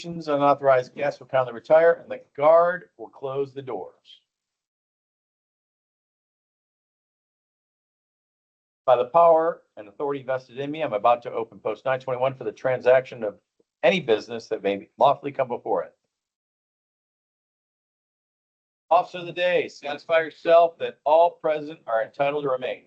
Unauthorized guests will kindly retire, and the guard will close the doors. By the power and authority vested in me, I'm about to open post 921 for the transaction of any business that may lawfully come before it. Officer of the day, satisfy yourself that all present are entitled to remain.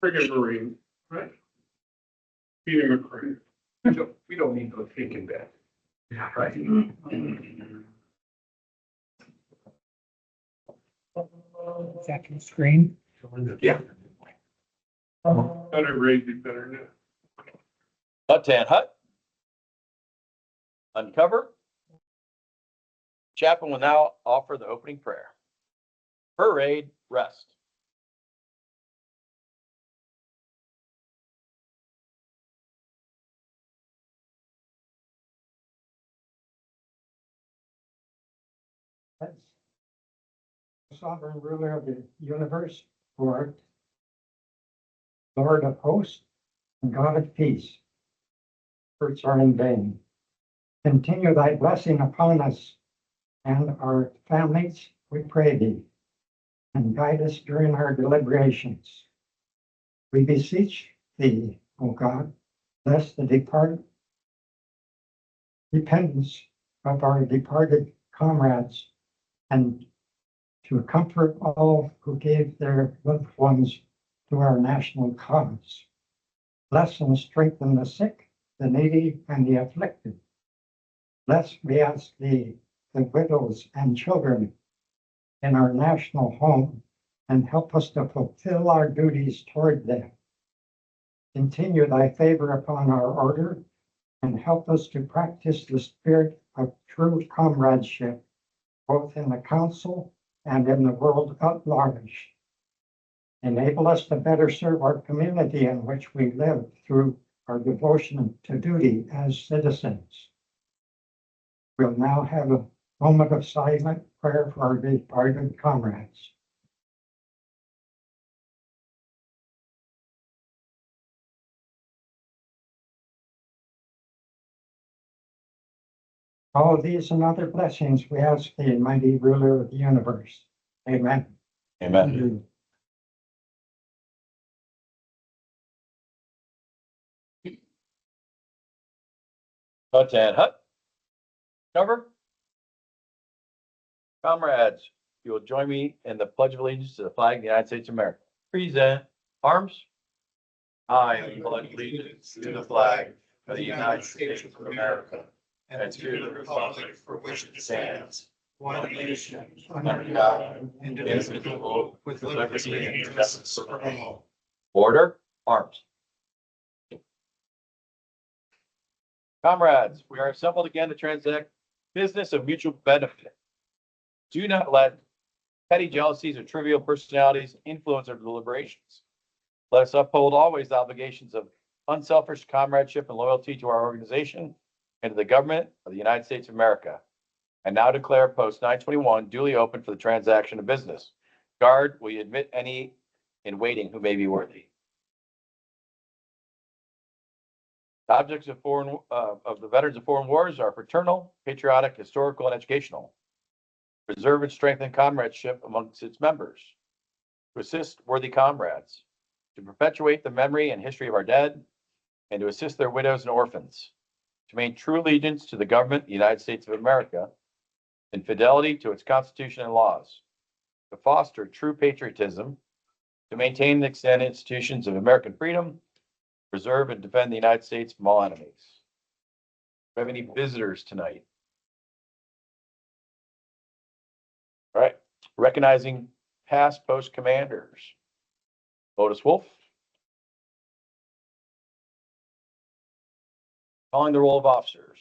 Friggin' Marine, right? Peter McCray. We don't need no thinking back. Yeah, right. Second screen. Yeah. Better raise it better now. Hut-tan hut. Uncover. Chaplain will now offer the opening prayer. Parade, rest. As sovereign ruler of the universe, Lord of hosts, and God of peace, efforts are in vain. Continue thy blessing upon us and our families, we pray thee, and guide us during our deliberations. We beseech thee, O God, bless the dependents of our departed comrades, and to comfort all who gave their loved ones to our national cause. Bless and strengthen the sick, the needy, and the afflicted. Bless, we ask thee, the widows and children in our national home, and help us to fulfill our duties toward them. Continue thy favor upon our order, and help us to practice the spirit of true comradeship, both in the council and in the world at large. Enable us to better serve our community in which we live through our devotion to duty as citizens. We'll now have a moment of silent prayer for our departed comrades. All these and other blessings we ask thee, mighty ruler of the universe. Amen. Amen. Hut-tan hut. Cover. Comrades, you will join me in the Pledge of Allegiance to the flag of the United States of America. Present arms. I pledge allegiance to the flag of the United States of America and to the republic for which it stands, one nation, under God, indivisible, with liberty and justice for all. Order, arms. Comrades, we are assembled again to transact business of mutual benefit. Do not let petty jealousies or trivial personalities influence our deliberations. Let us uphold always the obligations of unselfish comradeship and loyalty to our organization and to the government of the United States of America. I now declare post 921 duly open for the transaction of business. Guard, will you admit any in waiting who may be worthy? Objects of the veterans of foreign wars are fraternal, patriotic, historical, and educational. Preserve and strengthen comradeship amongst its members. To assist worthy comrades. To perpetuate the memory and history of our dead, and to assist their widows and orphans. To maintain true allegiance to the government of the United States of America, and fidelity to its Constitution and laws. To foster true patriotism. To maintain and extend institutions of American freedom. Preserve and defend the United States from all enemies. Do we have any visitors tonight? All right, recognizing past post commanders. Otis Wolf. Calling the roll of officers.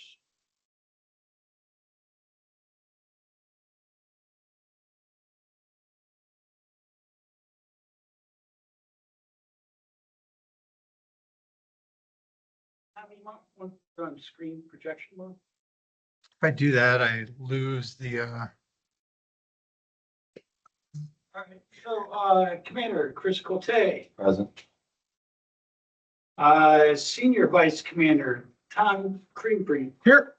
On screen projection mode. If I do that, I lose the All right, so, Commander Chris Cote, Present. Senior Vice Commander Tom Greenbree, Here.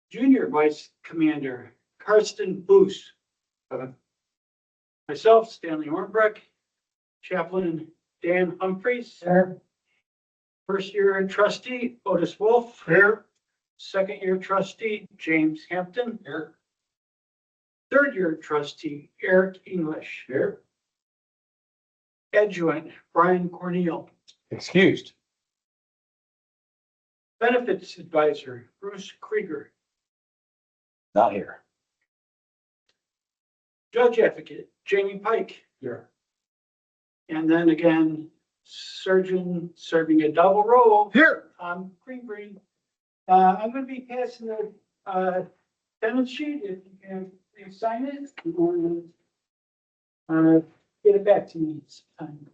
Junior Vice Commander Karsten Boos. Myself, Stanley Hornbrook, Chaplain Dan Humphreys, There, first year trustee Otis Wolf, Here. second year trustee James Hampton, Here. third year trustee Eric English, Here. adjunct Brian Corneal, Excused. benefits advisor Bruce Krieger, Not here. judge advocate Jamie Pike, Here. and then again, surgeon serving a double role, Here. Tom Greenbree. I'm gonna be passing the, attendance sheet, if you can, please sign it, or, get it back to me.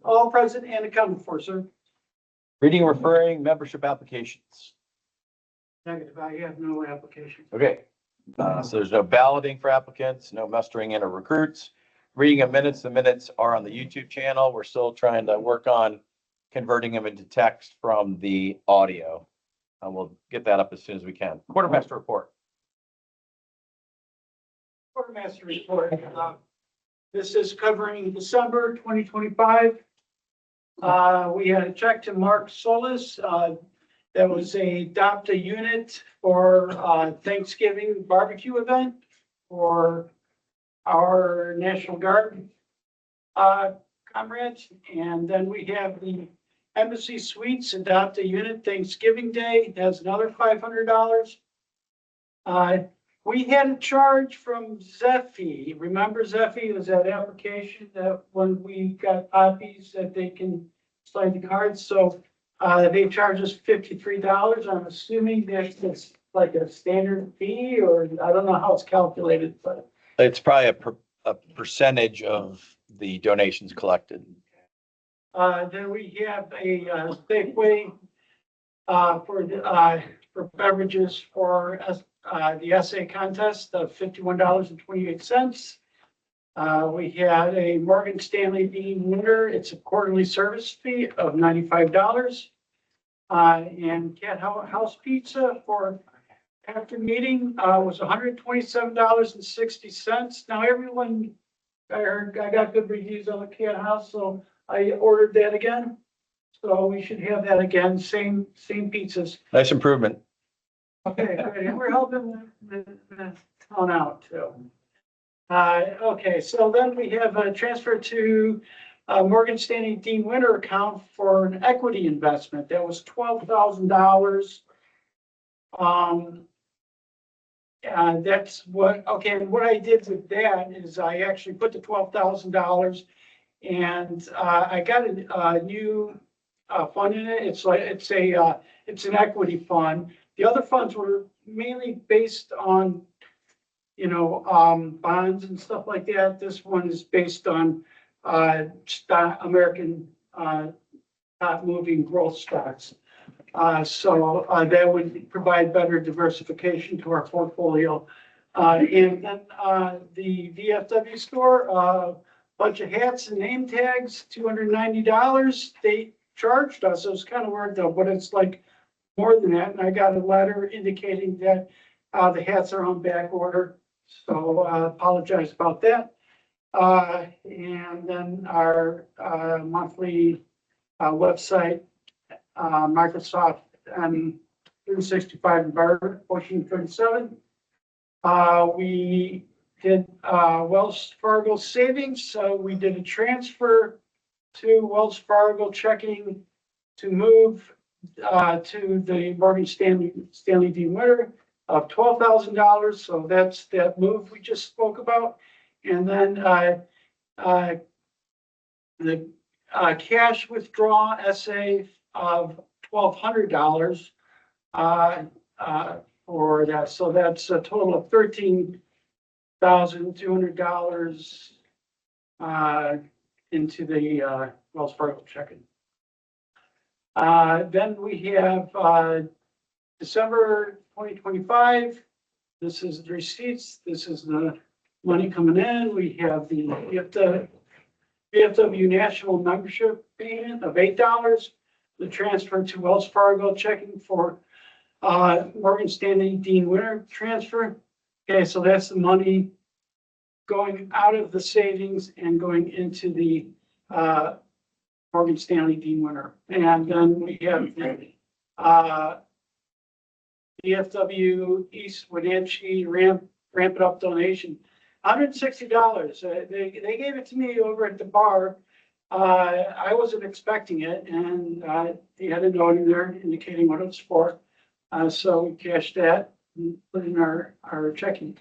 All present and accounted for, sir. Reading and referring membership applications. Negative, I have no application. Okay. So there's no balloting for applicants, no mustering in of recruits. Reading of minutes, the minutes are on the YouTube channel. We're still trying to work on converting them into text from the audio. And we'll get that up as soon as we can. Quartermaster report. Quartermaster report. This is covering December 2025. We had a check to Mark Solis. That was a adopt a unit for Thanksgiving barbecue event for our National Guard comrades. And then we have the Embassy Suites adopt a unit Thanksgiving Day. That's another $500. We had a charge from Zeffy. Remember Zeffy was that application that when we got copies that they can slide the cards. So they charge us $53. I'm assuming that's just like a standard fee, or I don't know how it's calculated, but. It's probably a percentage of the donations collected. Then we have a Safeway for beverages for the essay contest of $51.28. We had a Morgan Stanley Dean winner. It's a quarterly service fee of $95. And Cat House Pizza for after meeting was $127.60. Now everyone, I heard, I got good reviews on the Cat House, so I ordered that again. So we should have that again, same pizzas. Nice improvement. Okay, great. And we're helping the town out too. Okay, so then we have a transfer to Morgan Stanley Dean Winter account for an equity investment. That was $12,000. And that's what, okay, and what I did with that is I actually put the $12,000 and I got a new fund in it. It's an equity fund. The other funds were mainly based on, bonds and stuff like that. This one is based on American top moving growth stocks. So that would provide better diversification to our portfolio. And then the VFW store, bunch of hats and name tags, $290. They charged us. It was kind of weird though, but it's like more than that. And I got a letter indicating that the hats are on back order. So I apologize about that. And then our monthly website, Microsoft 365 environment, 1437. We did Wells Fargo savings. So we did a transfer to Wells Fargo checking to move to the Morgan Stanley D. Winter of $12,000. So that's that move we just spoke about. And then the cash withdrawal essay of $1,200 for that. So that's a total of $13,200 into the Wells Fargo checking. Then we have December 2025. This is the receipts. This is the money coming in. We have the VFW national membership payment of $8. The transfer to Wells Fargo checking for Morgan Stanley Dean Winter transfer. Okay, so that's the money going out of the savings and going into the Morgan Stanley Dean Winter. And then we have the VFW East Wenatchee Ramp It Up donation, $160. They gave it to me over at the bar. I wasn't expecting it, and they had a note in there indicating what it was for. So we cashed that and put in our checking.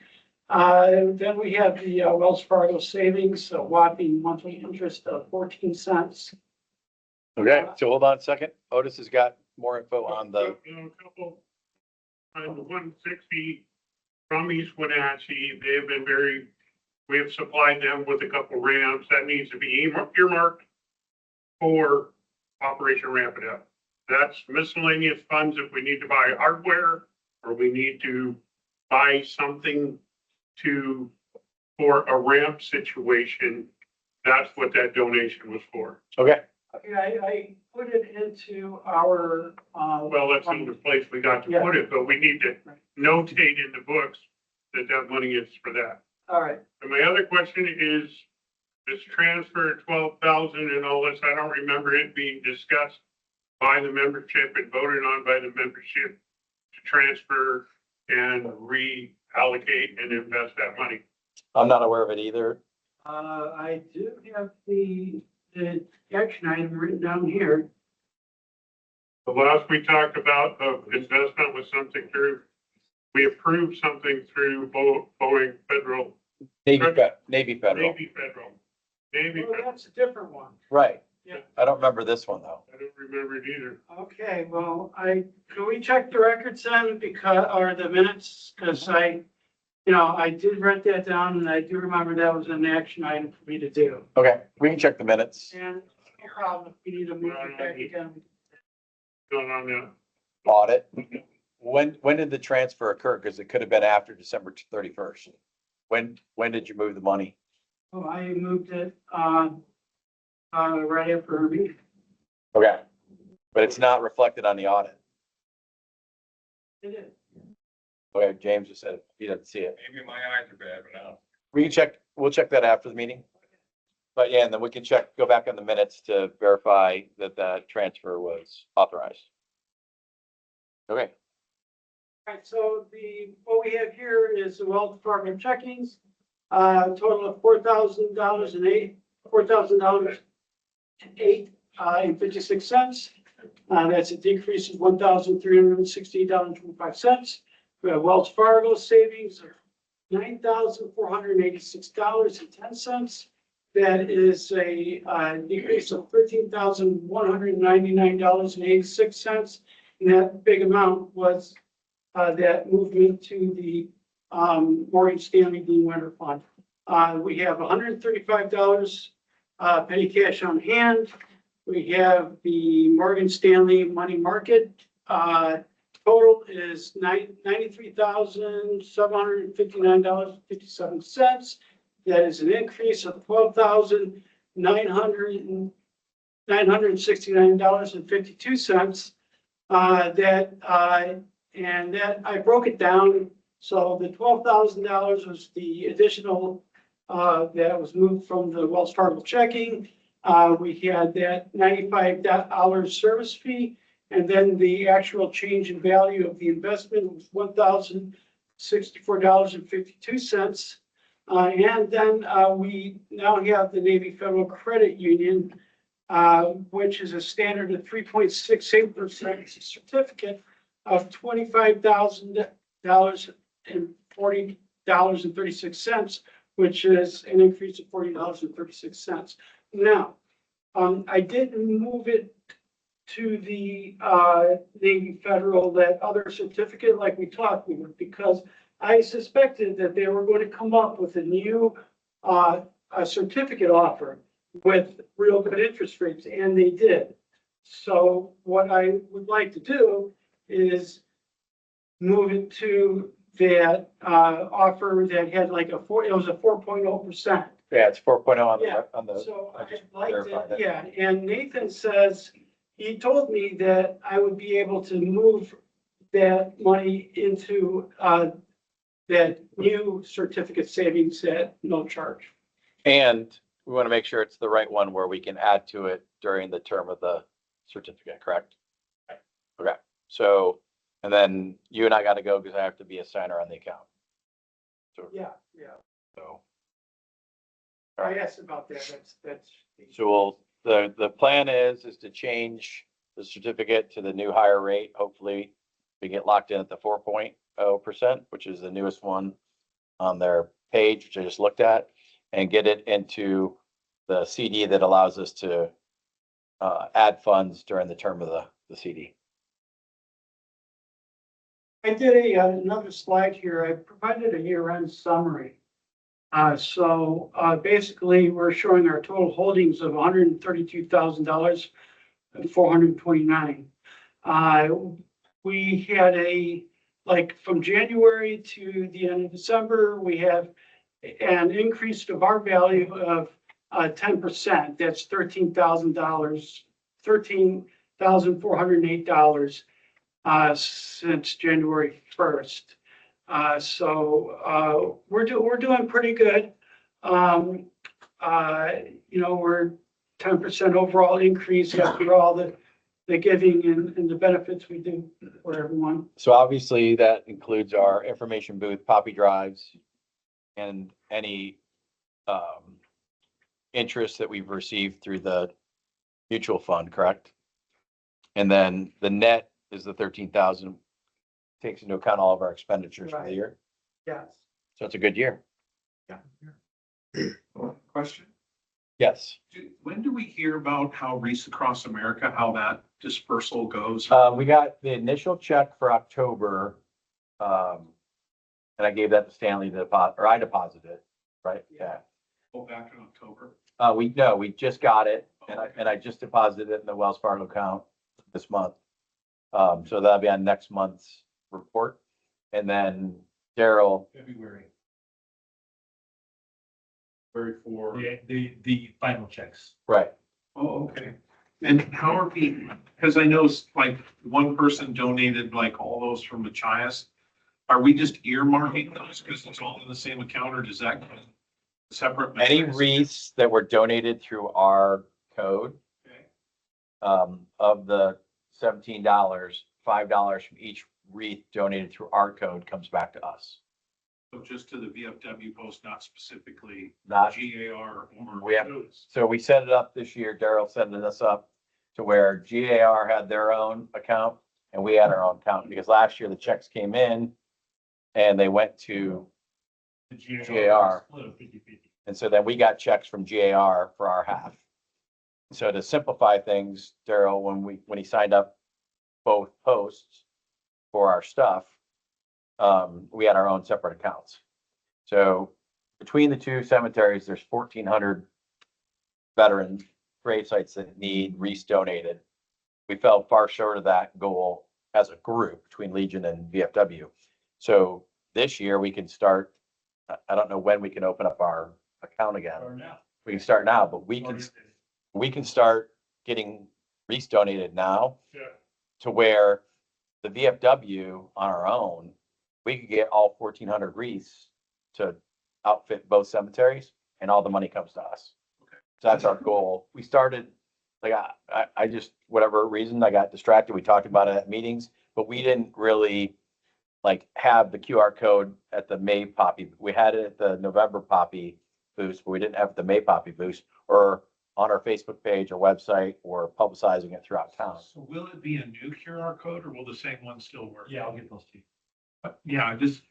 Then we have the Wells Fargo savings, a whopping monthly interest of 14 cents. Okay, so hold on a second. Otis has got more info on the, A couple, on the 160 from East Wenatchee, they have been we have supplied them with a couple ramps that needs to be earmarked for Operation Ramp It Up. That's miscellaneous funds if we need to buy hardware or we need to buy something for a ramp situation. That's what that donation was for. okay, Okay, I put it into our, Well, that's in the place we got to Yeah. put it, but we need to notate in the books that that money is for that. all right. And my other question is, this transfer of 12,000 and all this, I don't remember it being discussed by the membership and voted on by the membership to transfer and reallocate and invest that money. I'm not aware of it either. I do have the action item written down here. The last we talked about of investment was something through, we approved something through Boeing Federal, Navy Federal. Navy Federal. Navy Oh, Federal. that's a different one. Right. Yeah. I don't remember this one though. I don't remember it either. Okay, well, can we check the records then or the minutes? Cause I did write that down and I do remember that was an action item for me to do. Okay, we can check the minutes. And no problem if we need to move it back again. Going on now. Audit. When did the transfer occur? Because it could have been after December 31st. When did you move the money? Oh, I moved it, right after our meeting. Okay, but it's not reflected on the audit. It is. Okay, James just said he doesn't see it. Maybe my eyes are bad, but now. We'll check that after the meeting. But yeah, and then we can go back on the minutes to verify that that transfer was authorized. Okay, All right, so what we have here is the Wells Fargo checkings, total of $4,000 and 56 cents. That's a decrease of $1,368.25. We have Wells Fargo savings of $9,486.10. That is a decrease of $13,199.86. And that big amount was that movement to the Morgan Stanley Dean Winter Fund. We have $135 petty cash on hand. We have the Morgan Stanley money market. Total is $93,759.57. That is an increase of $12,969.52. And that I broke it down. So the $12,000 was the additional that was moved from the Wells Fargo checking. We had that $95 service fee, and then the actual change in value of the investment was $1,064.52. And then we now have the Navy Federal Credit Union, which is a standard of 3.68% certificate of $25,000 and $40.36, which is an increase of $40.36. Now, I didn't move it to the Navy Federal, that other certificate like we talked about, because I suspected that they were going to come up with a new a certificate offer with real good interest rates, and they did. So what I would like to do is move it to that, offer that had like it was a 4.0%. Yeah, it's 4.0 on Yeah, on the. So I just I'd like verified to, it. yeah, and Nathan says, he told me that I would be able to move that money into, that new certificate savings at no charge. And we want to make sure it's the right one where we can add to it during the term of the certificate, correct? Okay, so, and then you and I got to go because I have to be a signer on the account. So, Yeah. so I asked about that, that's. So the plan is to change the certificate to the new higher rate. Hopefully we get locked in at the 4.0%, which is the newest one on their page, which I just looked at, and get it into the CD that allows us to add funds during the term of the CD. I did another slide here. I provided a year-end summary. Basically, we're showing our total holdings of $132,000 and 429. We had from January to the end of December, we have an increase of our value of 10%. That's $13,000, $13,408 since January 1st. We're doing pretty good. We're 10% overall increase after all the giving and the benefits we do for everyone. So obviously that includes our information booth, poppy drives, and any interest that we've received through the mutual fund, correct? And then the net is the 13,000, takes into account all of our expenditures for the Right. year. Yes. So it's a good year. Question, Yes. when do we hear about how Reese Across America, how that dispersal goes? We got the initial check for October. And I gave that to Stanley to deposit, or I deposited it, right? Yeah. Go back in October. We just got it and I just deposited it in the Wells Fargo account this month. So that'll be on next month's report. And then Daryl, February, For, the final checks. right, oh, okay. And how are we, because I know like one person donated like all those from Machias. Are we just earmarking those because it's all in the same account, or does that go separate? any Machias? wreaths that were donated through our code, Okay. of the $17, $5 from each wreath donated through our code comes back to us. So just to the VFW post, not specifically Not, GAR or. we have, so we set it up this year, Daryl set us up to where GAR had their own account and we had our own account, because last year the checks came in and they went to, The GAR. Split of 50/50. and so then we got checks from GAR for our half. So to simplify things, Daryl, when he signed up both posts for our stuff, we had our own separate accounts. So between the two cemeteries, there's 1,400 veteran grave sites that need Reese donated. We fell far short of that goal as a group between Legion and VFW. So this year we can start, I don't know when we can open up our account again. Or now. We can start now, but we can start getting Reese donated now. Yeah. To where the VFW on our own, we could get all 1,400 wreaths to outfit both cemeteries and all the money comes to us. Okay. So that's our goal. We started, like, I just, whatever reason, I got distracted. We talked about it at meetings, but we didn't really like have the QR code at the May Poppy. We had it at the November Poppy boost, but we didn't have the May Poppy boost or on our Facebook page or website or publicizing it throughout town. So will it be a new QR code or will the same one still work? Yeah, I'll get those to you. Yeah, I just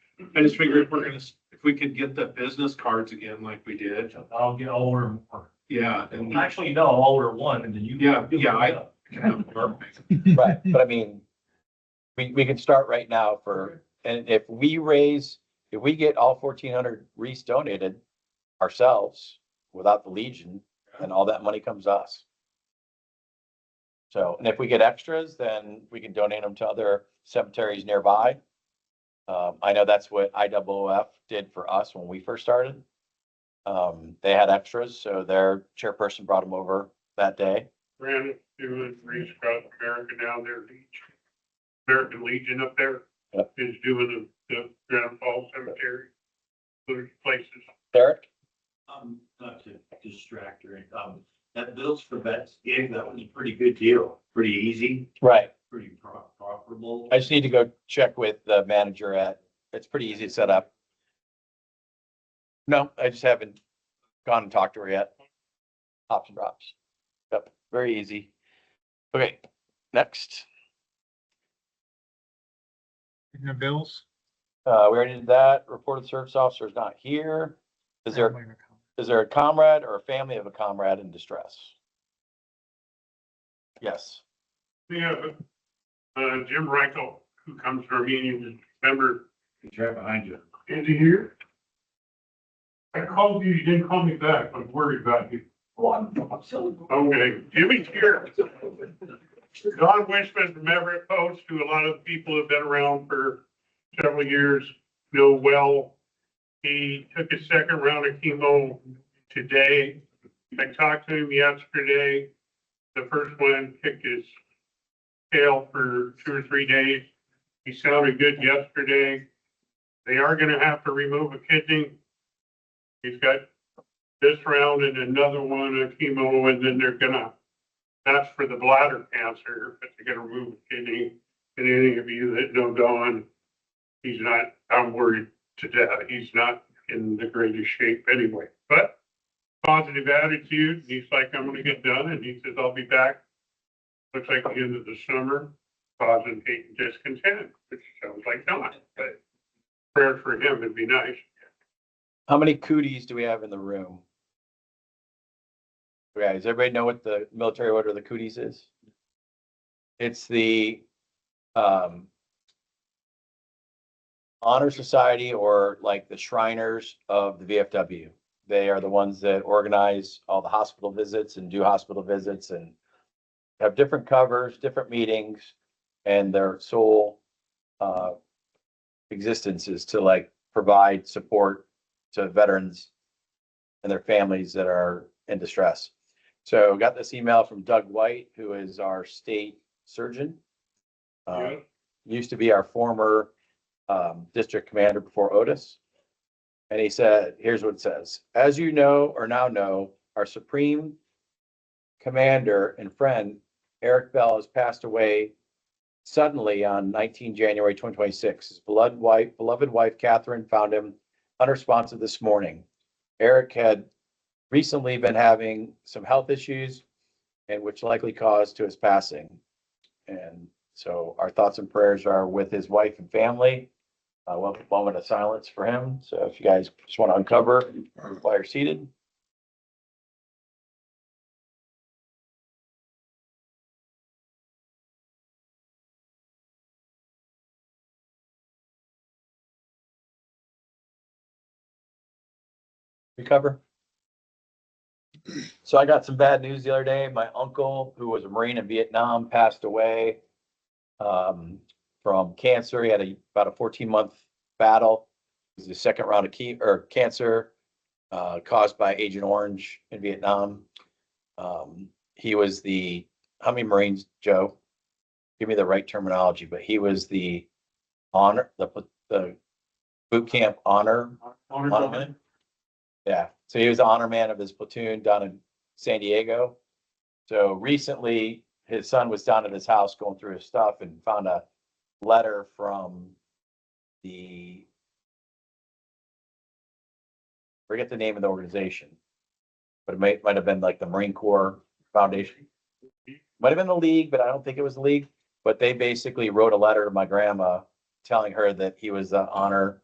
figured if we could get the business cards again like we did. I'll order more. Yeah, and Actually, no, I'll order one and then you. Yeah, I. Right, but I mean, we can start right now and if we get all 1,400 Reese donated ourselves without the Legion, then all that money comes to us. So, and if we get extras, then we can donate them to other cemeteries nearby. I know that's what IOOF did for us when we first started. They had extras, so their chairperson brought them over that day. Ran doing Race Across America now, their Legion, American Legion up there Yep. is doing the Grand Falls Cemetery. Those places. Derek? Not to distract her, that Bills for Vets gig, that was a pretty good deal, pretty easy, Right. pretty profitable. I just need to go check with the manager it's pretty easy to set up. No, I just haven't gone and talked to her yet. Hops and drops. Yep, very easy. Okay, next. The bills. We already did that. Reported service officer is not here. Is there a comrade or a family of a comrade in distress? Yes. We have, Jim Reichel, who comes to our meetings, remember, He's right behind you. is he here? I called you, you didn't call me back, I'm worried about you. Okay, Jimmy's here. Don Wishman from Everett Post, who a lot of people have been around for several years, know well. He took his second round of chemo today. I talked to him yesterday. The first one kicked his tail for 2 or 3 days. He sounded good yesterday. They are gonna have to remove a kidney. He's got this round and another one of chemo, and then that's for the bladder cancer, but they're gonna remove a kidney. And any of you that know Don, I'm worried to death. He's not in the greatest shape anyway, but positive attitude. He's like, I'm gonna get done, and he says, I'll be back. Looks like the end of the summer, causing hate and discontent, which sounds like Don, but prayers for him would be nice. How many cooties do we have in the room? Okay, does everybody know what the military order of the cooties is? It's the honor society, or like the Shriners of the VFW. They are the ones that organize all the hospital visits and do hospital visits and have different covers, different meetings, and their sole existence is to like provide support to veterans and their families that are in distress. So got this email from Doug White, who is our state surgeon. Yeah. Used to be our former district commander before Otis. And he said, here's what it says. As you know, or now know, our supreme commander and friend, Eric Bell, has passed away suddenly on 19 January 2026. His beloved wife, Catherine, found him unresponsive this morning. Eric had recently been having some health issues, and which likely caused to his passing. And so our thoughts and prayers are with his wife and family. One moment of silence for him. So if you guys just want to uncover while you're seated. Recover. So I got some bad news the other day. My uncle, who was a Marine in Vietnam, passed away from cancer. He had about a 14-month battle. It was the second round of cancer caused by Agent Orange in Vietnam. He was how many Marines, Joe? Give me the right terminology, but he was the honor, the boot camp honor. Man. Yeah, so he was the honor man of his platoon down in San Diego. So recently, his son was down at his house going through his stuff and found a letter from forget the name of the organization, but it might have been like the Marine Corps Foundation. Might have been the League, but I don't think it was the League. But they basically wrote a letter to my grandma telling her that he was the honor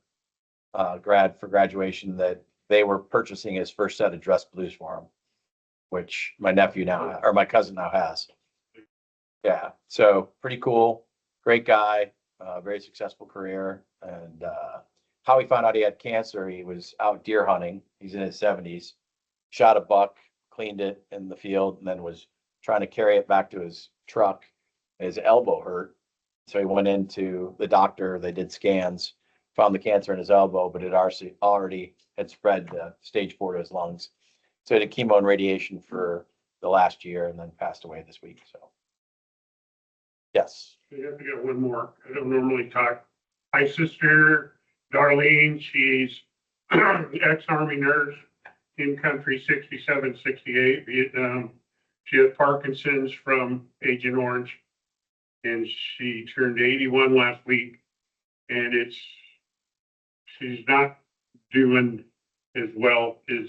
grad for graduation, that they were purchasing his first set of dress blues for him, which my nephew now, or my cousin now has. Yeah, so pretty cool, great guy, very successful career. And how he found out he had cancer, he was out deer hunting. He's in his 70s, shot a buck, cleaned it in the field, and then was trying to carry it back to his truck. His elbow hurt. So he went into the doctor, they did scans, found the cancer in his elbow, but it already had spread to stage 4 to his lungs. So he had chemo and radiation for the last year and then passed away this week. So, yes. I have to get one more. I don't normally talk. My sister, Darlene, she's ex-Army nurse, in country 67, 68, Vietnam. She had Parkinson's from Agent Orange. And she turned 81 last week. And she's not doing as well as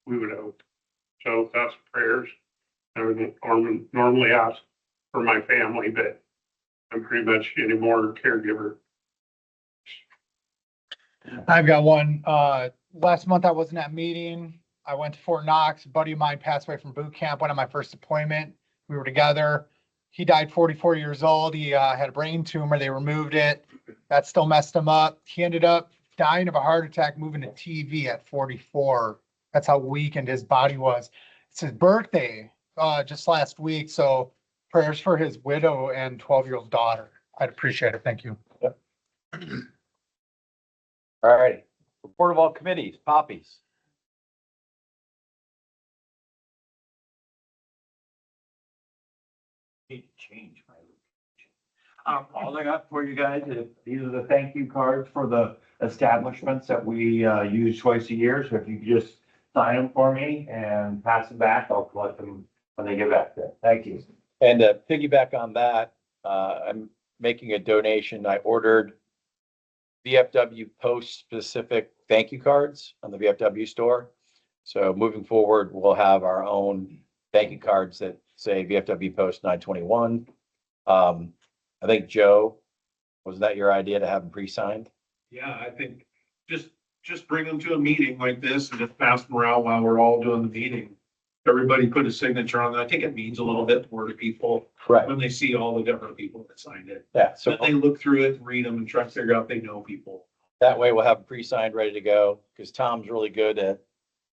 we would hope. So that's prayers. I would normally ask for my family, but I'm pretty much anymore caregiver. I've got one. Last month I wasn't at meeting. I went to Fort Knox. A buddy of mine passed away from boot camp, went on my first deployment. We were together. He died 44 years old. He had a brain tumor. They removed it. That still messed him up. He ended up dying of a heart attack, moving to TV at 44. That's how weakened his body was. It's his birthday, just last week. So prayers for his widow and 12-year-old daughter. I'd appreciate it. Thank you. All right. Report of all committees, Poppies. Need to change my. All I got for you guys is these are the thank you cards for the establishments that we use twice a year. So if you could just sign them for me and pass them back, I'll collect them when they get back there. Thank you. And to piggyback on that, I'm making a donation. I ordered VFW post specific thank you cards on the VFW store. So moving forward, we'll have our own thank you cards that say VFW post 921. I think Joe, was that your idea to have them pre-signed? Yeah, I think just bring them to a meeting like this and just pass them around while we're all doing the meeting. Everybody put a signature on it. I think it means a little bit more to people Right. when they see all the different people that signed it. Yeah, so Then they look through it and read them and try to figure out if they know people. that way we'll have them pre-signed, ready to go, because Tom's really good at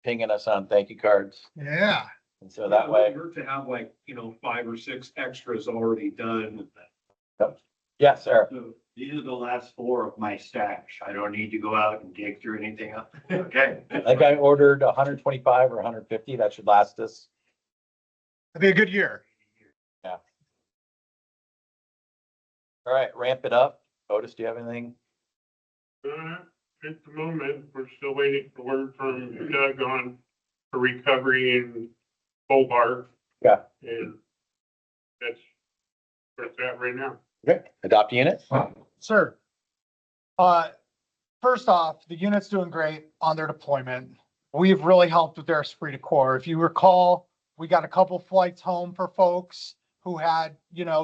pinging us on thank you cards. Yeah. And so that way, It wouldn't hurt to have like, 5 or 6 extras already done. yes, sir. So these are the last 4 of my stash. I don't need to go out and dig through anything up. Okay. I think I ordered 125 or 150. That should last us. It'll be a good year. All right, ramp it up. Otis, do you have anything? At the moment, we're still waiting for word from Doug on the recovery in Hobart. Yeah. And that's where it's at right now. Okay, adopt unit. Sir. First off, the unit's doing great on their deployment. We've really helped with their esprit de corps. If you recall, we got a couple flights home for folks who had,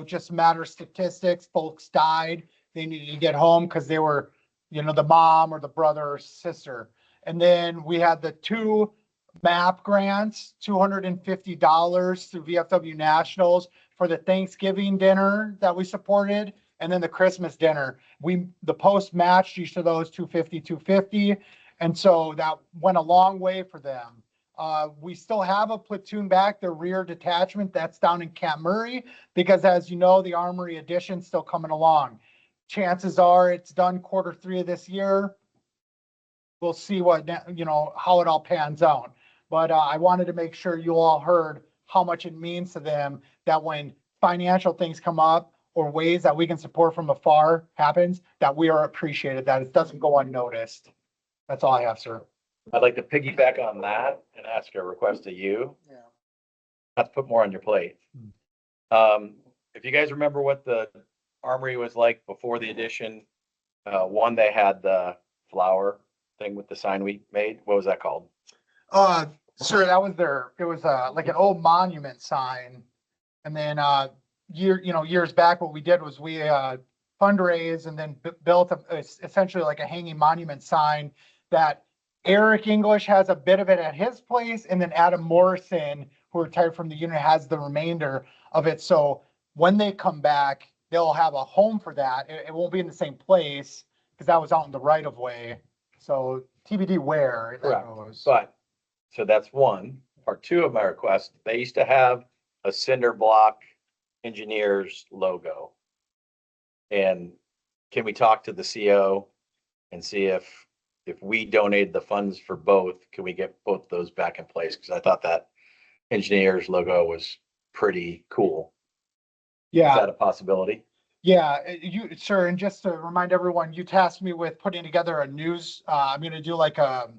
just a matter of statistics, folks died. They needed to get home because they were, the mom or the brother or sister. And then we had the 2 MAP grants, $250 through VFW Nationals for the Thanksgiving dinner that we supported. And then the Christmas dinner, the post matched each of those 250. And so that went a long way for them. We still have a platoon back, the rear detachment that's down in Camp Murray, because as you know, the Armory addition's still coming along. Chances are it's done Q3 of this year. We'll see how it all pans out. But I wanted to make sure you all heard how much it means to them that when financial things come up or ways that we can support from afar happens, that we are appreciated, that it doesn't go unnoticed. That's all I have, sir. I'd like to piggyback on that and ask a request of you. Yeah. Not to put more on your plate. If you guys remember what the Armory was like before the addition, one, they had the flower thing with the sign we made. What was that called? Sir, it was like an old monument sign. And then years back, what we did was we fundraised and then built essentially like a hanging monument sign that Eric English has a bit of it at his place, and then Adam Morrison, who retired from the unit, has the remainder of it. So when they come back, they'll have a home for that. It won't be in the same place because that was out in the right of way. So TBD where that goes. But, so that's one. Part 2 of my request, they used to have a cinder block engineers logo. And can we talk to the CO and see if we donate the funds for both, can we get both those back in place? Because I thought that engineer's logo was pretty cool. Is Yeah, that a possibility? yeah, you, sure. And just to remind everyone, you tasked me with putting together a news, I'm gonna do like a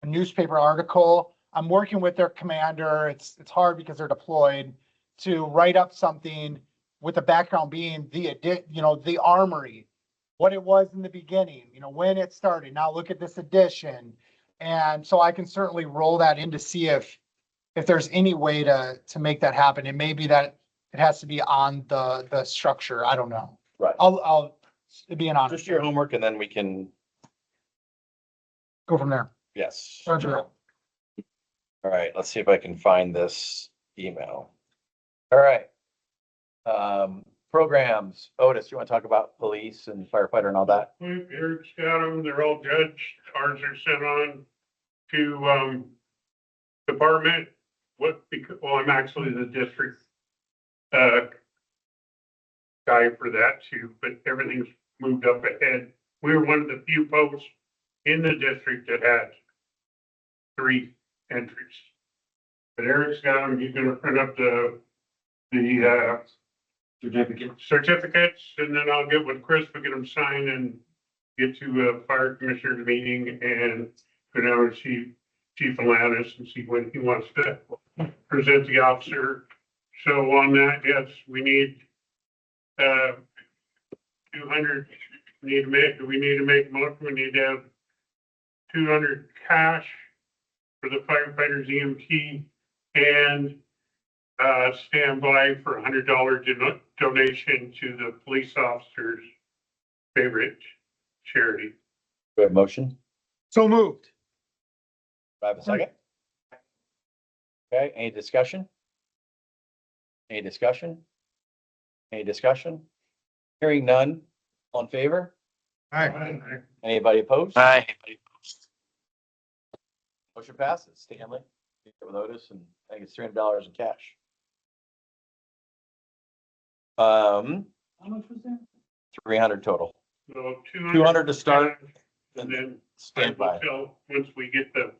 newspaper article. I'm working with their commander. It's hard because they're deployed to write up something with the background being the armory, what it was in the beginning, when it started. Now look at this addition. And so I can certainly roll that in to see if there's any way to make that happen. It may be that it has to be on the structure. I don't know. Right. I'll be an honor. Just your homework and then we can, Go from there. yes. Roger. All right, let's see if I can find this email. All right. Programs, Otis, you want to talk about police and firefighter and all that? Eric's got them, they're all judged, cards are sent on to, department. Well, I'm actually the district, guy for that too, but everything's moved up ahead. We were one of the few posts in the district that had 3 entries. But Eric's got them, he's gonna print up the certificates, and then I'll get with Chris, we'll get them signed and get to a fire commissioner's meeting and go down and see Chief Alanis and see when he wants to present the officer. So on that, yes, we need 200, we need to make motion, we need to have 200 cash for the firefighters EMT and stand by for $100 donation to the police officer's favorite charity. Do we have a motion? So moved. Do I have a second? Okay, any discussion? Any discussion? Any discussion? Hearing none, all in favor? All right. Anybody opposed? Aye. Motion passes. Stanley, with Otis, and I think it's $300 in cash. How much was that? 300 total. So 200 to start, and then stand by. once we get the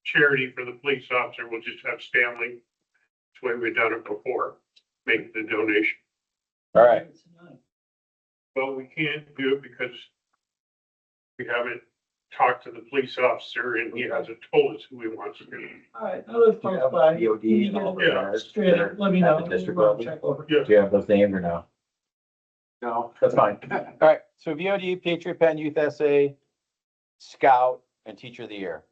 charity for the police officer, we'll just have Stanley, that's the way we've done it before, make the donation. All right. Well, we can't do it because we haven't talked to the police officer and he hasn't told us who he wants to be. All right, now let's talk about. VOD and all Yeah, those. Straight up, let me know. At the district We'll level. check over. Yeah. Do you have those names or no? No. That's fine. All right, so VOD, Patriot Pen, Youth Essay, Scout, and Teacher of the Year.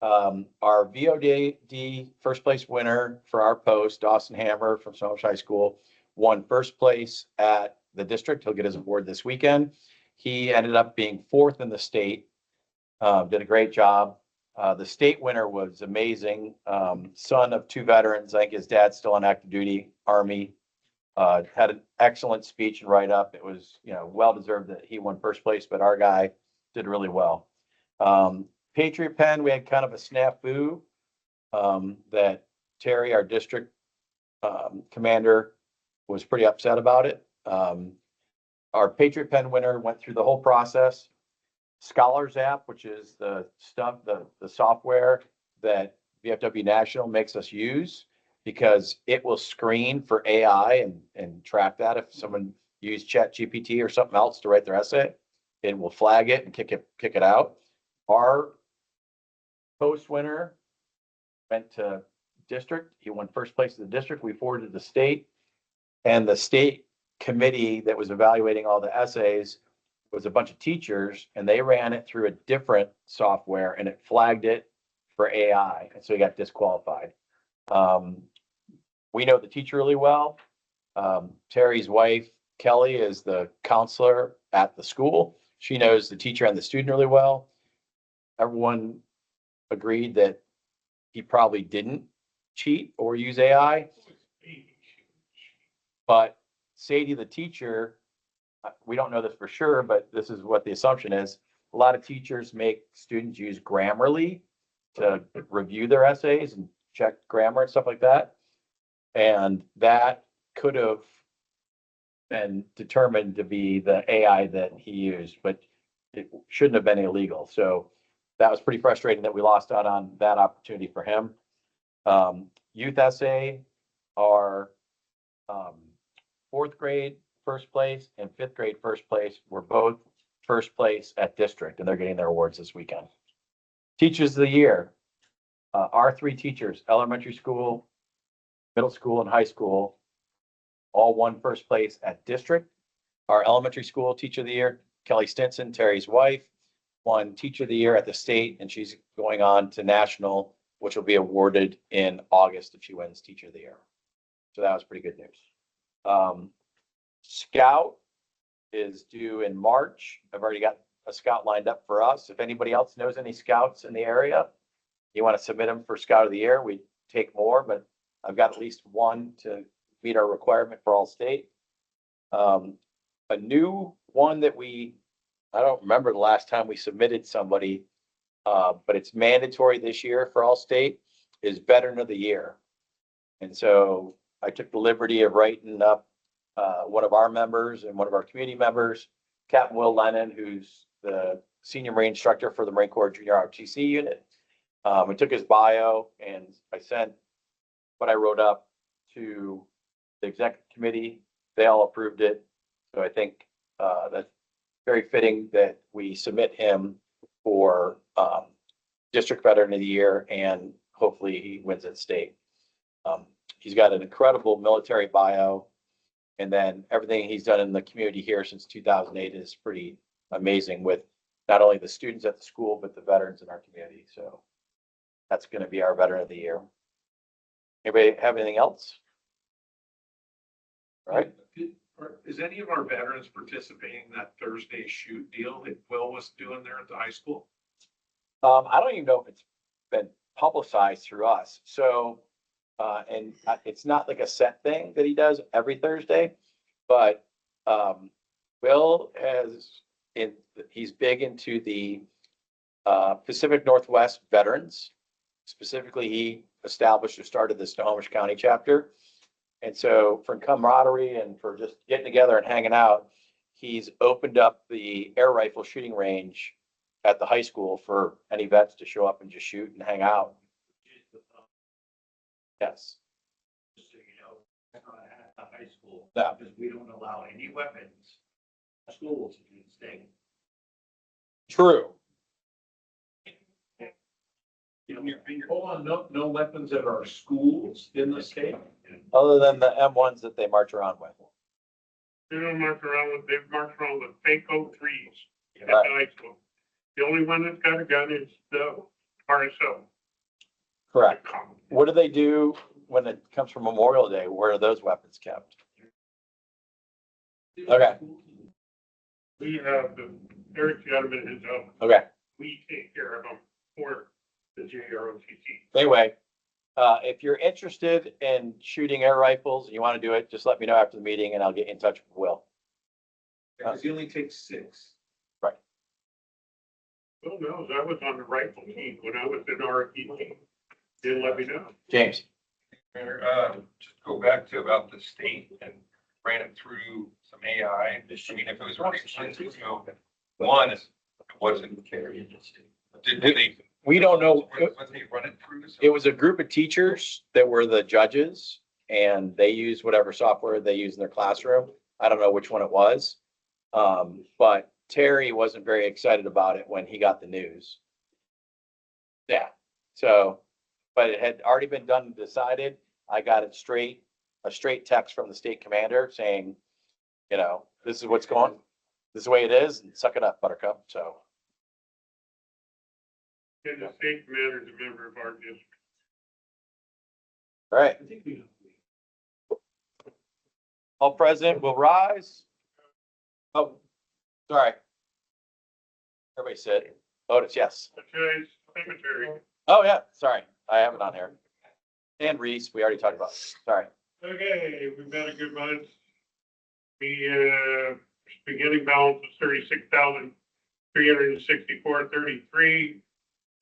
Our VOD first place winner for our post, Dawson Hammer from Snohomish High School, won first place at the district. He'll get his award this weekend. He ended up being 4th in the state. Did a great job. The state winner was amazing. Son of 2 veterans. I think his dad's still on active duty, Army. Had an excellent speech and write-up. It was, well deserved that he won first place, but our guy did really well. Patriot Pen, we had kind of a snafu that Terry, our district commander, was pretty upset about it. Our Patriot Pen winner went through the whole process. Scholars app, which is the stuff, the software that VFW National makes us use, because it will screen for AI and track that. If someone used ChatGPT or something else to write their essay, it will flag it and kick it out. Our post winner went to district. He won first place in the district. We forwarded to the state, and the state committee that was evaluating all the essays was a bunch of teachers, and they ran it through a different software and it flagged it for AI. And so he got disqualified. We know the teacher really well. Terry's wife, Kelly, is the counselor at the school. She knows the teacher and the student really well. Everyone agreed that he probably didn't cheat or use AI, but Sadie, the teacher, we don't know this for sure, but this is what the assumption is. A lot of teachers make students use Grammarly to review their essays and check grammar and stuff like that. And that could have been determined to be the AI that he used. But it shouldn't have been illegal. So that was pretty frustrating that we lost out on that opportunity for him. Youth essay are fourth grade first place and fifth grade first place were both first place at district, and they're getting their awards this weekend. Teachers of the year, our three teachers, elementary school, middle school, and high school, all won first place at district. Our elementary school teacher of the year, Kelly Stinson, Terry's wife, won teacher of the year at the state, and she's going on to national, which will be awarded in August if she wins teacher of the year. So that was pretty good news. Scout is due in March. I've already got a scout lined up for us. If anybody else knows any scouts in the area, you want to submit them for Scout of the Year, we take more, but I've got at least one to meet our requirement for all state. A new one that I don't remember the last time we submitted somebody, but it's mandatory this year for all state, is Veteran of the Year. And so I took the liberty of writing up one of our members and one of our community members, Captain Will Lennon, who's the senior Marine instructor for the Marine Corps Junior ROTC unit. I took his bio and I sent what I wrote up to the executive committee. They all approved it. So I think that's very fitting that we submit him for District Veteran of the Year, and hopefully he wins at state. He's got an incredible military bio, and then everything he's done in the community here since 2008 is pretty amazing, with not only the students at the school, but the veterans in our community. So that's going to be our Veteran of the Year. Anybody have anything else? All right. Is any of our veterans participating in that Thursday shoot deal that Will was doing there at the high school? I don't even know if it's been publicized through us. So, and it's not like a set thing that he does every Thursday, but Will he's big into the Pacific Northwest veterans. Specifically, he established or started the Snohomish County chapter. And so for camaraderie and for just getting together and hanging out, he's opened up the air rifle shooting range at the high school for any vets to show up and just shoot and hang out. Yes. Just so you know, that's not at the high school. No. Because we don't allow any weapons in schools in the state. True. Hold on, no weapons at our schools in the state? Other than the M1s that they march around with. They don't march around with, they march around with fake oak trees at the Right. high school. The only one that's got a gun is the RSO. Correct. What do they do when it comes from Memorial Day? Where are those weapons kept? Okay. We have Eric's got them in his own. Okay. We take care of them for the JROTC. Anyway, if you're interested in shooting air rifles and you want to do it, just let me know after the meeting and I'll get in touch with Will. Because he only takes 6. Well, no, I was on the rifle team when I was in ROTC. Didn't let me know. James. Just go back to about the state and ran it through some AI. I mean, if it was running months ago, one, it wasn't. Did they? We don't know. What they run it through? It was a group of teachers that were the judges and they used whatever software they use in their classroom. I don't know which one it was. But Terry wasn't very excited about it when he got the news. Yeah. So, but it had already been done and decided. I got it a straight text from the state commander saying, you know, this is what's going, this is the way it is, and suck it up, Buttercup. So. And the state commander is a member of our district. All right. All present will rise. Oh, sorry. Everybody said, Otis, yes. Okay, cemetery. Oh, yeah, sorry. I have it on here. And Reese, we already talked about. Sorry. Okay, we've had a good month. The beginning balance was 36,364.33.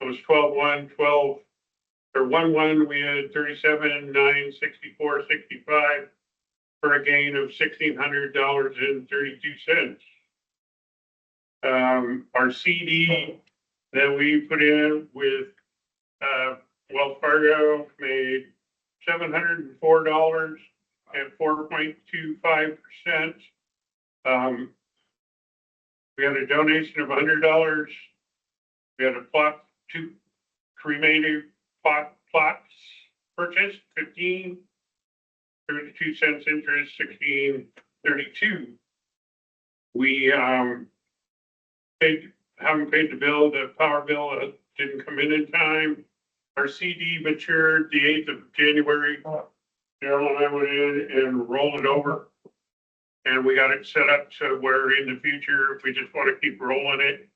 It was 12/1, or 1/1, we had 37,964.65 for a gain of $1,600.32. Our CD that we put in with, Wells Fargo made $704 at 4.25%. We had a donation of $100. We had a plot, two cremated plots purchased, 15, 32 cents interest, 16.32. We haven't paid the bill. The power bill didn't come in time. Our CD matured the 8th of January. Daryl and I went in and rolled it over. And we got it set up so where in the future, if we just want to keep rolling it,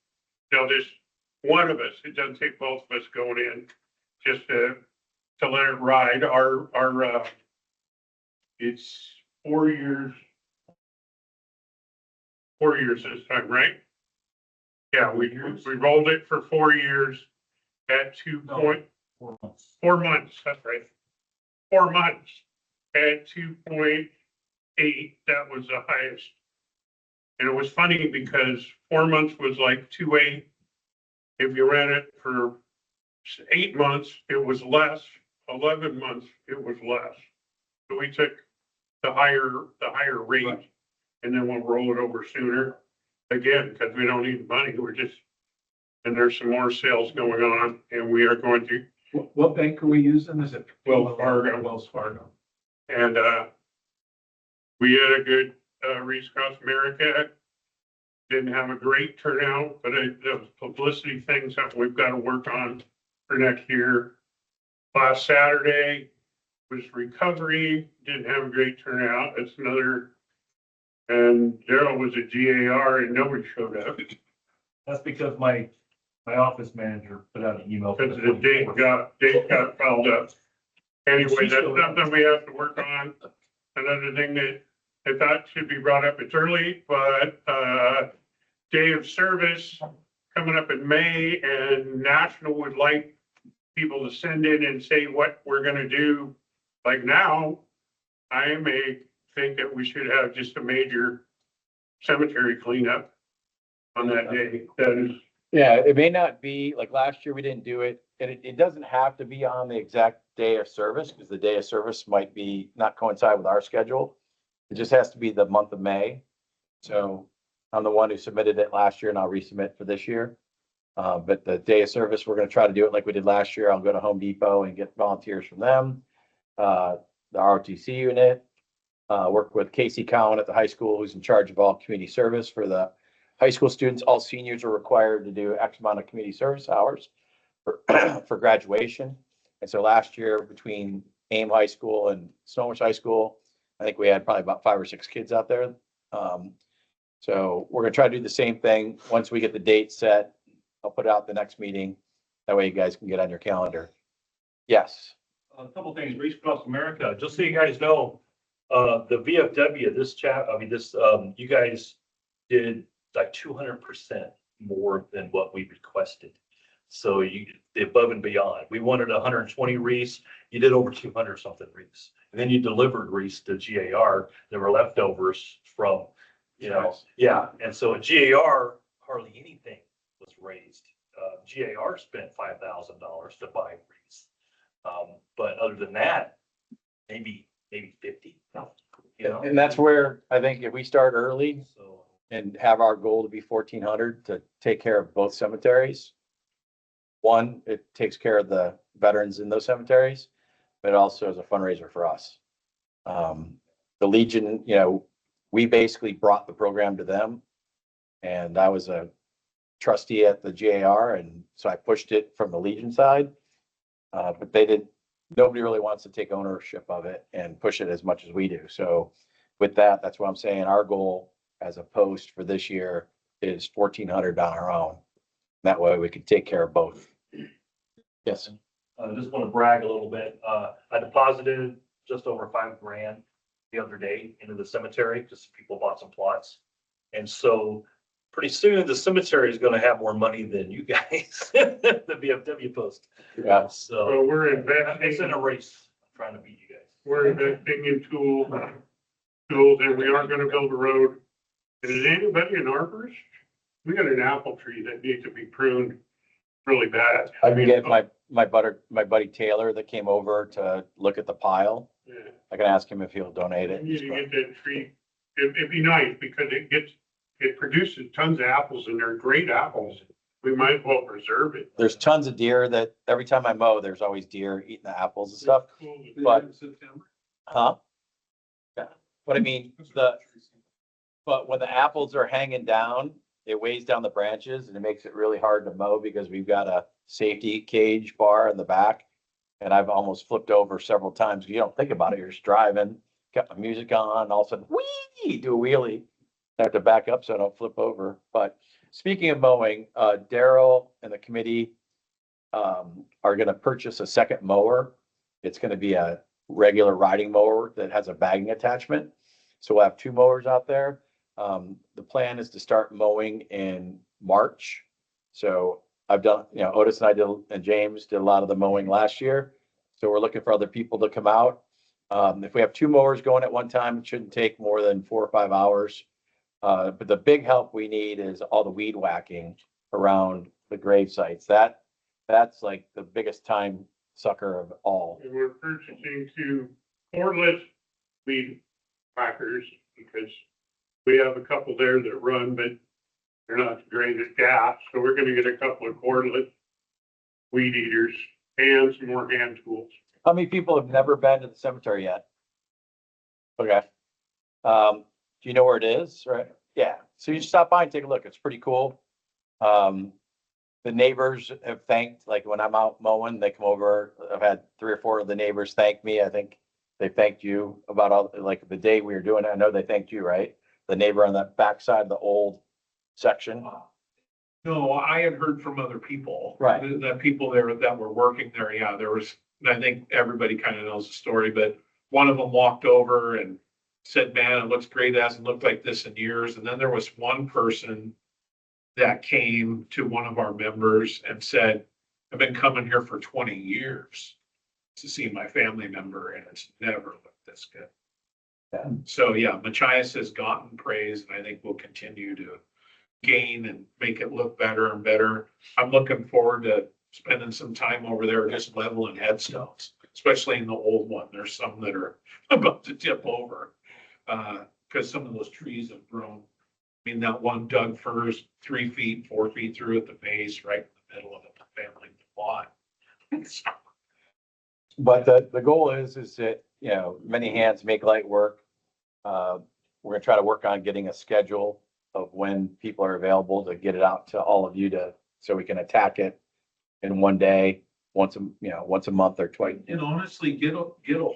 they'll just, one of us, it doesn't take both of us going in, just to let it ride. It's 4 years. 4 years this time, right? Yeah, we rolled it for 4 years at 4 months. 4 months, that's right. 4 months at 2.8, that was the highest. And it was funny because 4 months was like 2.8. If you ran it for 8 months, it was less. 11 months, it was less. So we took the higher rate, and then we'll roll it over sooner. Again, because we don't need the money, and there's some more sales going on, and we are going to What bank are we using? Is it? Wells Fargo. Wells Fargo. And we had a good Race Across America. Didn't have a great turnout, but those publicity things that we've got to work on for next year. Last Saturday was recovery. Didn't have a great turnout. That's another. And Daryl was at GAR and nobody showed up. That's because my office manager put out an email. Because the date got piled up. Anyway, that's something we have to work on. Another thing that I thought should be brought up, it's early, but day of service coming up in May, and National would like people to send in and say what we're gonna do. Like now, I may think that we should have just a major cemetery cleanup on that day. That is, Yeah, it may not be, like last year, we didn't do it, and it doesn't have to be on the exact day of service, because the day of service might be not coincide with our schedule. It just has to be the month of May. So I'm the one who submitted it last year, and I'll resubmit for this year. But the day of service, we're gonna try to do it like we did last year. I'll go to Home Depot and get volunteers from them. The ROTC unit, work with Casey Cowan at the high school, who's in charge of all community service for the high school students. All seniors are required to do X amount of community service hours for, for graduation. And so last year, between Ames High School and Snohomish High School, I think we had probably about 5 or 6 kids out there. So we're gonna try to do the same thing. Once we get the date set, I'll put out the next meeting. That way you guys can get on your calendar. Yes. A couple things, Race Across America, just so you guys know, the VFW, you guys did like 200% more than what we requested. So you, above and beyond, we wanted 120 wreaths, you did over 200 something wreaths. And then you delivered wreaths to GAR, there were leftovers from, yeah. And so at GAR, hardly anything was raised. GAR spent $5,000 to buy wreaths. But other than that, maybe 50, And that's where I think if we start early So, and have our goal to be 1,400 to take care of both cemeteries. One, it takes care of the veterans in those cemeteries, but also as a fundraiser for us. The Legion, we basically brought the program to them, and I was a trustee at the GAR, and so I pushed it from the Legion side. But nobody really wants to take ownership of it and push it as much as we do. So with that, that's what I'm saying. Our goal as a post for this year is 1,400 on our own. That way we can take care of both. Yes. I just want to brag a little bit. I deposited just over $5,000 the other day into the cemetery, just people bought some plots. And so pretty soon the cemetery is going to have more money than you guys, the VFW post. Yeah. so we're It's in investing, a race. I'm trying to beat you guys. we're investing in tools, and we are gonna build a road. And is anybody an arborist? We got an apple tree that needs to be pruned really bad. I can get my buddy Taylor that came over to look at the pile. Yeah. I can ask him if he'll donate it. We need to get that tree. It'd be nice because it produces tons of apples and they're great apples. We might as well preserve it. There's tons of deer that every time I mow, there's always deer eating the apples and stuff. But- In September. Huh? Yeah, but I mean, but when the apples are hanging down, it weighs down the branches and it makes it really hard to mow because we've got a safety cage bar in the back. And I've almost flipped over several times. You don't think about it. You're just driving, got my music on, all of a sudden, whee, do a wheelie. I have to back up so I don't flip over. But speaking of mowing, Daryl and the committee are gonna purchase a second mower. It's gonna be a regular riding mower that has a bagging attachment. So we'll have two mowers out there. The plan is to start mowing in March. So I've done, Otis and I did, and James did a lot of the mowing last year. So we're looking for other people to come out. If we have two mowers going at one time, it shouldn't take more than 4 or 5 hours. But the big help we need is all the weed whacking around the grave sites. That's like the biggest time sucker of all. And we're purchasing two cordless weed whackers because we have a couple there that run, but they're not great at gas. So we're gonna get a couple of cordless weed eaters and some more hand tools. How many people have never been to the cemetery yet? Okay. Do you know where it is? Right? Yeah. So you stop by and take a look. It's pretty cool. The neighbors have thanked, like when I'm out mowing, they come over. I've had 3 or 4 of the neighbors thank me. I think they thanked you about all, like the day we were doing it. I know they thanked you, right? The neighbor on that backside of the old section. No, I had heard from other people. Right. That people there that were working there, yeah, there was, I think everybody kind of knows the story, but one of them walked over and said, man, it looks great. It hasn't looked like this in years. And then there was one person that came to one of our members and said, I've been coming here for 20 years to see my family member and it's never looked this good. Yeah. So yeah, Machias has gotten praise and I think we'll continue to gain and make it look better and better. I'm looking forward to spending some time over there just leveling headstones, especially in the old one. There's some that are about to tip over because some of those trees have grown. I mean, that one Doug firs 3 feet, 4 feet through at the base, right in the middle of the family plot. But the goal is that, many hands make light work. We're gonna try to work on getting a schedule of when people are available to get it out to all of you so we can attack it in one day, once a month or twice. And honestly, get a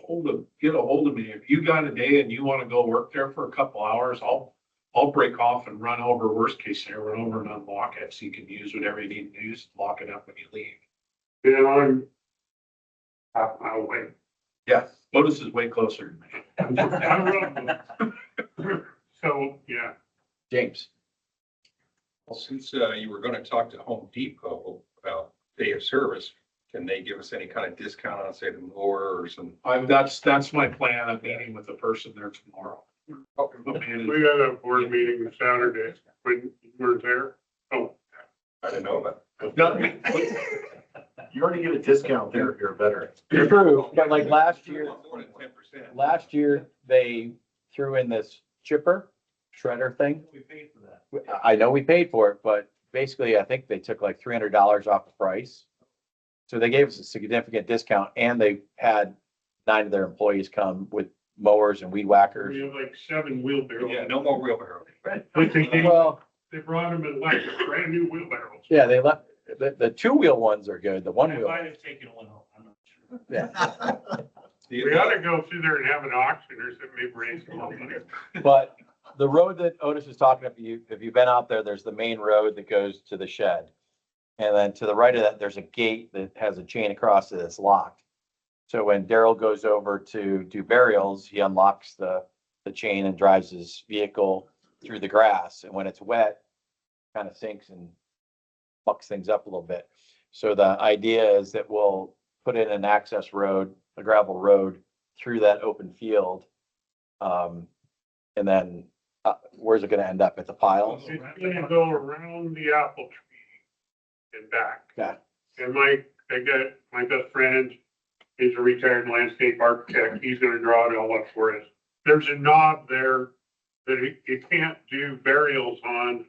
hold of me. If you got a day and you want to go work there for a couple hours, I'll break off and run over, worst case scenario, run over and unlock it so you can use whatever you need to use, lock it up when you leave. And I'm half a mile away. Yeah, Lotus is way closer to me. So, yeah. James. Well, since you were gonna talk to Home Depot about day of service, can they give us any kind of discount on, say, the mower or some? That's my plan. I'm meeting with the person there tomorrow. The manager. We had a board meeting Saturday when you weren't there. Oh, I didn't know about. You already get a discount there if you're a veteran. True, but like last year, More than 10%. last year they threw in this chipper shredder thing. We paid for that. I know we paid for it, but basically I think they took like $300 off the price. So they gave us a significant discount and they had 9 of their employees come with mowers and weed whackers. we have like 7 wheelbarrows. Yeah, no more wheelbarrow. But they Well, brought them in like brand new wheelbarrows. yeah, they left, the 2-wheel ones are good, the 1-wheel. might have taken one home, I'm not sure. Yeah. We ought to go through there and have an auction or something, maybe raise some more money. But the road that Otis was talking about, if you've been out there, there's the main road that goes to the shed. And then to the right of that, there's a gate that has a chain across it that's locked. So when Daryl goes over to do burials, he unlocks the chain and drives his vehicle through the grass. And when it's wet, kind of sinks and fucks things up a little bit. So the idea is that we'll put in an access road, a gravel road through that open field. And then Where's it gonna end up? At the pile? It's gonna go around the apple tree and back. Yeah. And I got my best friend, he's a retired landscape architect, he's gonna draw it all up for us. There's a knob there that it can't do burials on.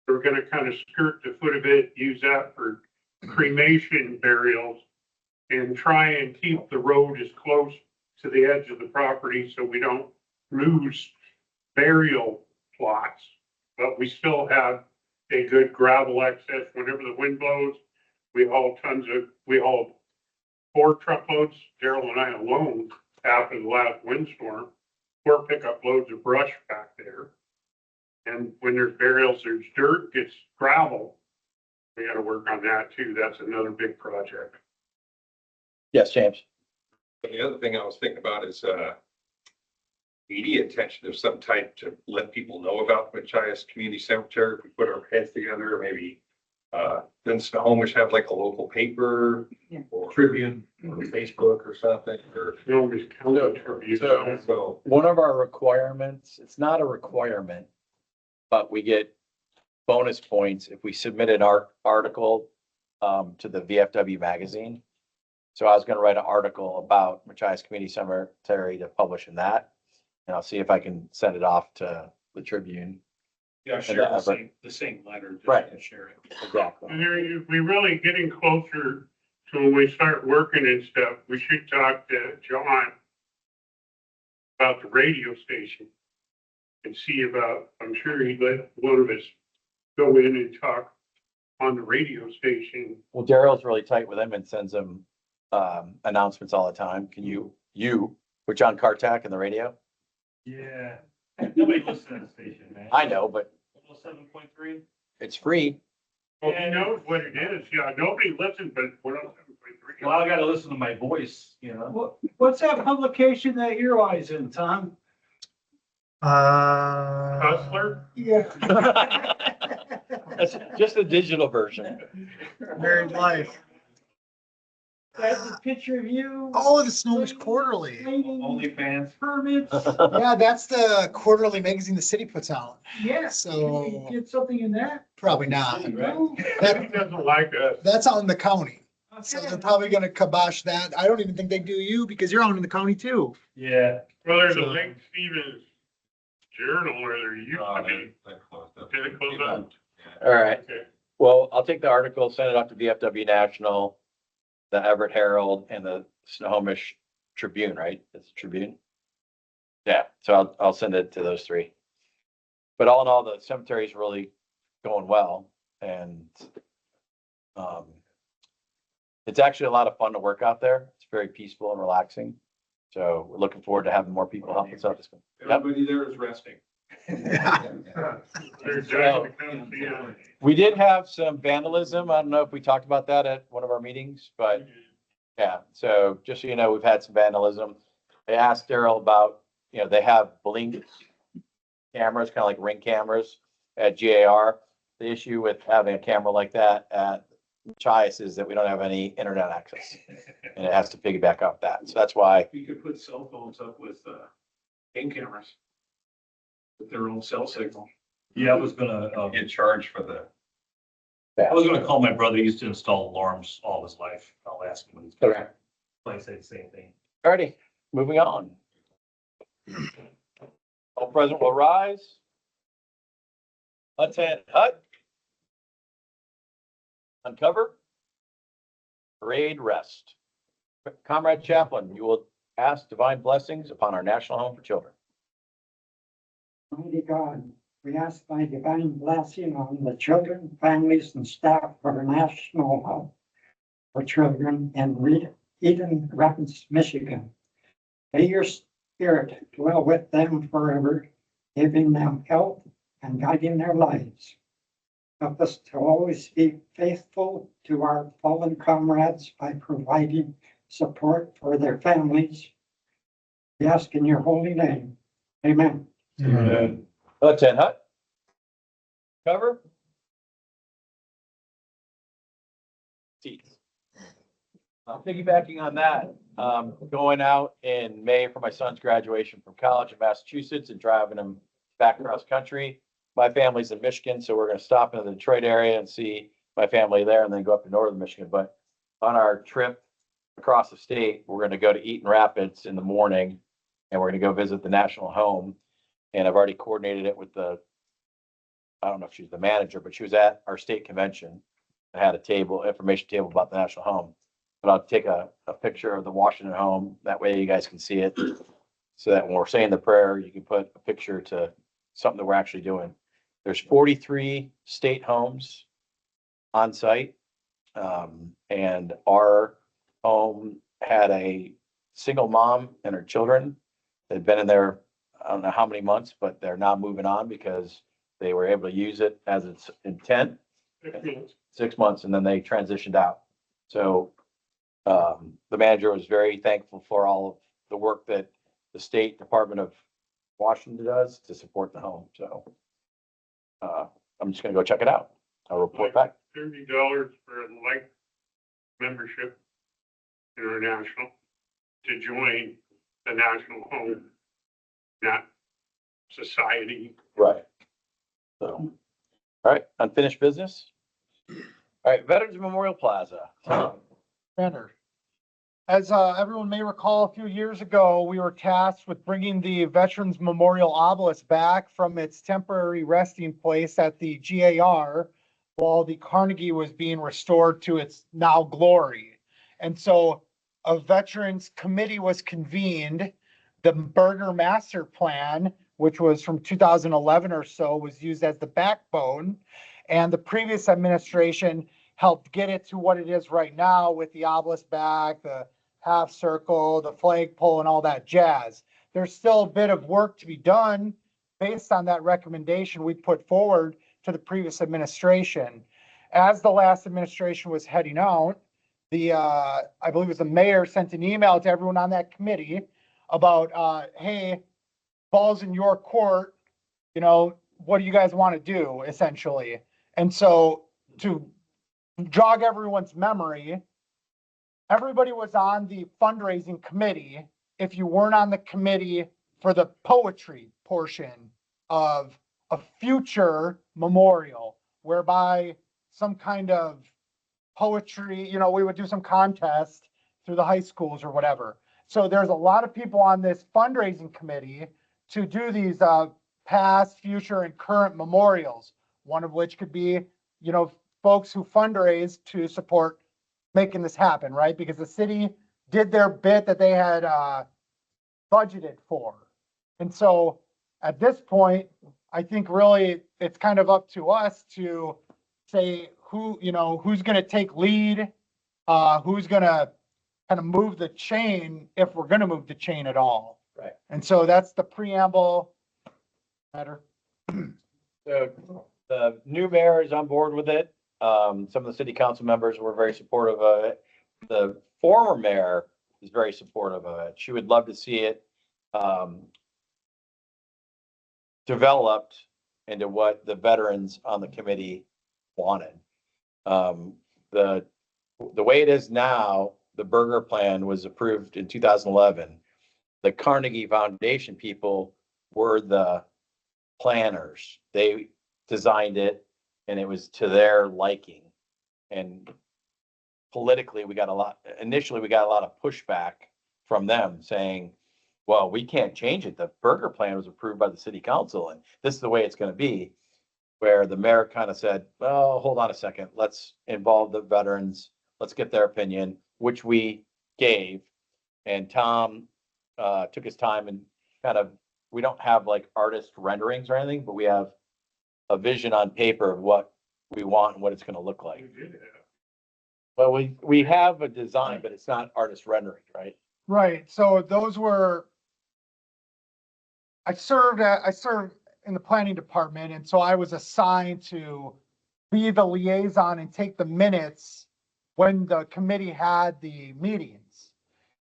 We're gonna kind of skirt the foot of it, use that for cremation burials, and try and keep the road as close to the edge of the property so we don't lose burial plots. But we still have a good gravel access whenever the wind blows. We hauled 4 truckloads, Daryl and I alone, after the last windstorm, 4 pickup loads of brush back there. And when there's burials, there's dirt, it's gravel. We gotta work on that too. That's another big project. Yes, James. But the other thing I was thinking about is, media attention of some type to let people know about the Machias Community Cemetery. If we put our heads together, maybe, then Snohomish have like a local paper or Tribune. or Facebook or something, or. You know, just count it for you. So, One of our requirements, it's not a requirement, but we get bonus points if we submit an article to the VFW magazine. So I was gonna write an article about Machias Community Cemetery to publish in that. And I'll see if I can send it off to the Tribune. Yeah, share the same letter. just Right. Share it. Exactly. And there, we really getting closer to when we start working and stuff, we should talk to John about the radio station and see about, I'm sure he'd let one of us go in and talk on the radio station. Well, Daryl's really tight with them and sends them announcements all the time. Can you with John Cartack and the radio? Yeah. Nobody listens to that station, man. I know, but 7.3? it's free. Well, he knows what it is. Yeah, nobody listens, but 107.3. Well, I gotta listen to my voice, you know? What's that publication that you're always in, Tom? Hustler? Yeah. That's just a digital version. Married Life. That's a picture of you. Oh, the Snohomish Quarterly. Waiting OnlyFans. permits. Yeah, that's the quarterly magazine the city puts out. Yes. So- Can you get something in that? Probably not. No? He That, doesn't like us. that's out in the county. So Okay. they're probably gonna kibosh that. I don't even think they do you because you're out in the county too. Yeah. Well, there's a Lake Stevens Journal, or there used Oh, to be. that closed up. Did it close up? All right. Okay. Well, I'll take the article, send it off to VFW National, the Everett Herald, and the Snohomish Tribune, right? It's Tribune. Yeah, so I'll send it to those 3. But all in all, the cemetery is really going well, and it's actually a lot of fun to work out there. It's very peaceful and relaxing. So we're looking forward to having more people help us out. Yep. Everybody there is resting. They're dying to come see us. We did have some vandalism. I don't know if we talked about that at one of our meetings, but yeah, so just so you know, we've had some vandalism. They asked Daryl about, they have blink cameras, kind of like Ring cameras at GAR. The issue with having a camera like that at Machias is that we don't have any internet access, and it has to piggyback off that. So that's why, You could put cell phones up with, game cameras. With their own cell signal. Yeah, I was gonna, Get charged for the. I was gonna call my brother. He used to install alarms all his life. I'll ask him when he's. Okay. I say the same thing. alrighty, moving on. All present will rise. Attend hut. Uncover. Parade rest. Comrade Chaplain, you will ask divine blessings upon our National Home for Children. Mighty God, we ask thy divine blessing on the children, families, and staff of our National Home for Children in Eden Rapids, Michigan. May your spirit dwell with them forever, giving them health and guiding their lives. Help us to always be faithful to our fallen comrades by providing support for their families. We ask in your holy name. Amen. Attend hut. Cover. Seats. Piggybacking on that, going out in May for my son's graduation from college in Massachusetts and driving him back across country. My family's in Michigan, so we're gonna stop in the Detroit area and see my family there and then go up to northern Michigan. But on our trip across the state, we're gonna go to Eaton Rapids in the morning and we're gonna go visit the National Home. And I've already coordinated it with I don't know if she's the manager, but she was at our state convention. I had a information table about the National Home. But I'll take a picture of the Washington Home. That way you guys can see it. So that when we're saying the prayer, you can put a picture to something that we're actually doing. There's 43 state homes on site. And our home had a single mom and her children. They'd been in there, I don't know how many months, but they're now moving on because they were able to use it as its intent. 6 months. 6 months, and then they transitioned out. So the manager was very thankful for all of the work that the State Department of Washington does to support the home. So I'm just gonna go check it out. I'll report back. $30 for a life membership international to join the National Home, that society. Right. So, all right, unfinished business. All right, Veterans Memorial Plaza. Tom. Banner. As everyone may recall, a few years ago, we were tasked with bringing the Veterans Memorial Obelisk back from its temporary resting place at the GAR while the Carnegie was being restored to its now glory. And so a Veterans Committee was convened. The Burger Master Plan, which was from 2011 or so, was used as the backbone. And the previous administration helped get it to what it is right now with the obelisk back, the half circle, the flagpole, and all that jazz. There's still a bit of work to be done based on that recommendation we put forward to the previous administration. As the last administration was heading out, I believe it was the mayor sent an email to everyone on that committee about, hey, ball's in your court, what do you guys want to do, essentially? And so to jog everyone's memory, everybody was on the fundraising committee. If you weren't on the committee for the poetry portion of a future memorial, whereby some kind of poetry, we would do some contest through the high schools or whatever. So there's a lot of people on this fundraising committee to do these past, future, and current memorials, one of which could be, folks who fundraise to support making this happen, right? Because the city did their bit that they had budgeted for. And so at this point, I think really it's kind of up to us to say who's going to take lead, who's going to kind of move the chain if we're going to move the chain at all. Right. And so that's the preamble matter. The new mayor is on board with it. Some of the city council members were very supportive of it. The former mayor is very supportive of it. She would love to see it developed into what the veterans on the committee wanted. The way it is now, the Burger Plan was approved in 2011. The Carnegie Foundation people were the planners. They designed it and it was to their liking. And politically, initially we got a lot of pushback from them saying, well, we can't change it. The Burger Plan was approved by the city council and this is the way it's going to be. Where the mayor kind of said, well, hold on a second, let's involve the veterans, let's get their opinion, which we gave. And Tom took his time and we don't have like artist renderings or anything, but we have a vision on paper of what we want and what it's going to look like. Well, we have a design, but it's not artist rendering, right? Right. So those were, I served in the planning department. And so I was assigned to be the liaison and take the minutes when the committee had the meetings.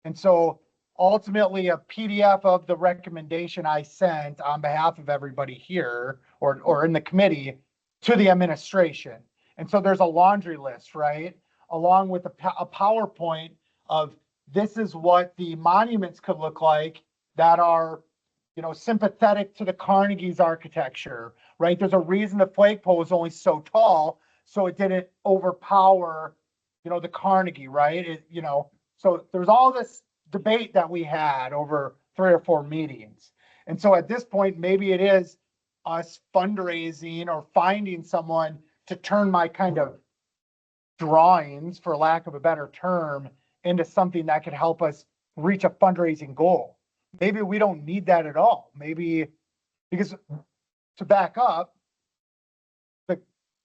And so ultimately a PDF of the recommendation I sent on behalf of everybody here or in the committee to the administration. And so there's a laundry list, right? Along with a PowerPoint of this is what the monuments could look like that are sympathetic to the Carnegie's architecture, right? There's a reason the flagpole is only so tall, so it didn't overpower, the Carnegie, right? So there's all this debate that we had over 3 or 4 meetings. And so at this point, maybe it is us fundraising or finding someone to turn my kind of drawings, for lack of a better term, into something that could help us reach a fundraising goal. Maybe we don't need that at all. Maybe, because to back up, the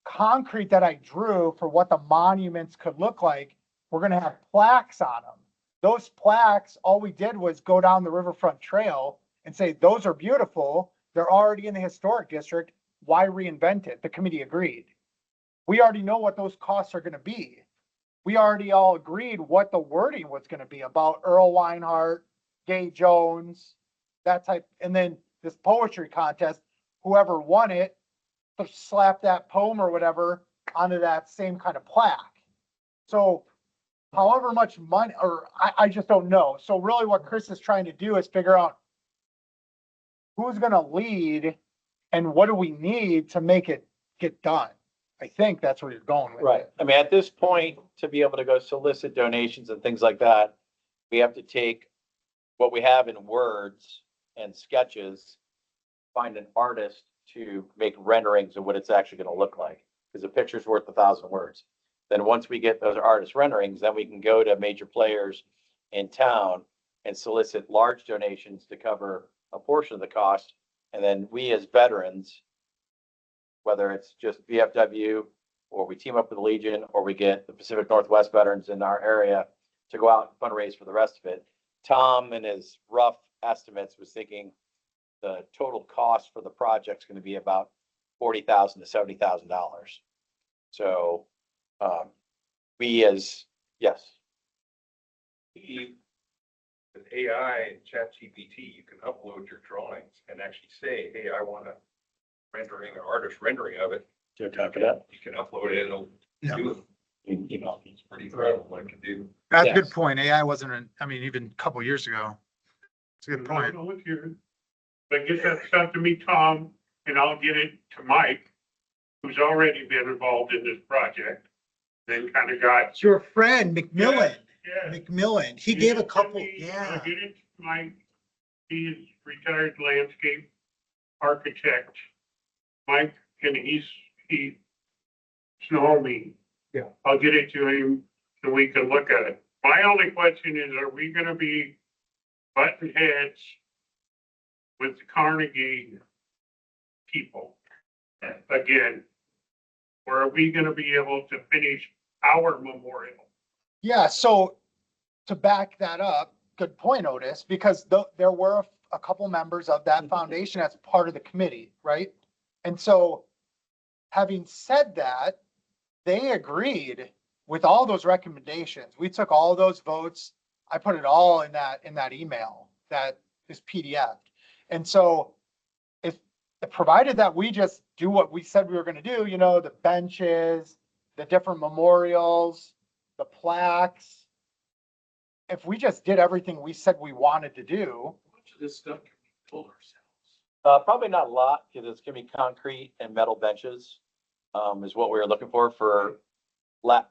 concrete that I drew for what the monuments could look like, we're going to have plaques on them. Those plaques, all we did was go down the riverfront trail and say, those are beautiful. They're already in the historic district. Why reinvent it? The committee agreed. We already know what those costs are going to be. We already all agreed what the wording was going to be about Earl Weinhardt, Gay Jones, that type. And then this poetry contest, whoever won it, to slap that poem or whatever onto that same kind of plaque. So however much money, or I just don't know. So really what Chris is trying to do is figure out who's going to lead and what do we need to make it get done. I think that's where you're going with. Right. I mean, at this point, to be able to go solicit donations and things like that, we have to take what we have in words and sketches, find an artist to make renderings of what it's actually going to look like. Because a picture's worth 1,000 words. Then once we get those artist renderings, then we can go to major players in town and solicit large donations to cover a portion of the cost. And then we as veterans, whether it's just VFW or we team up with the Legion or we get the Pacific Northwest veterans in our area to go out and fundraise for the rest of it. Tom, in his rough estimates, was thinking the total cost for the project is going to be about $40,000 to $70,000. So yes. With AI and ChatGPT, you can upload your drawings and actually say, hey, I want a rendering or artist rendering of it. Do you have time for that? You can upload it, it'll do it. It's pretty incredible what it can do. That's a Yes. good point. AI wasn't, even a couple years ago. It's a good I point. don't know if you're, but get that stuff to me, Tom, and I'll get it to Mike, who's already been involved in this project. Then kind of got. It's your friend, McMillan. Yeah. McMillan. He You gave a send couple, me- yeah. I'll get it to Mike. He's retired landscape architect. Mike, and he's Snohomish. Yeah. I'll get it to him so we can look at it. My only question is, are we gonna be button heads with the Carnegie people again? Or are we gonna be able to finish our memorial? Yeah, so to back that up, good point, Otis, because there were a couple members of that foundation as part of the committee, right? And so having said that, they agreed with all those recommendations. We took all those votes. I put it all in that email that is PDF. And so if provided that we just do what we said we were going to do, the benches, the different memorials, the plaques, if we just did everything we said we wanted to do. Much of this stuff can we build ourselves? Probably not a lot because it's going to be concrete and metal benches is what we were looking for like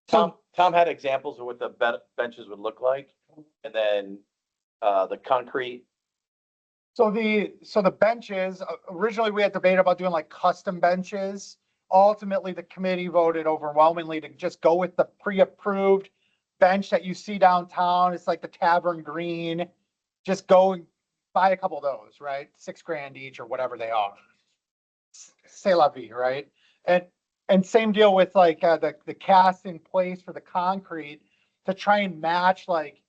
Tom had examples of what the benches would look like, and then the concrete. So the benches, originally we had debate about doing like custom benches. Ultimately, the committee voted overwhelmingly to just go with the pre-approved bench that you see downtown. It's like the Tavern Green. Just go and buy a couple of those, right? $6,000 each or whatever they are. C'est la vie, right? And same deal with like the cast in place for the concrete to try and match, like,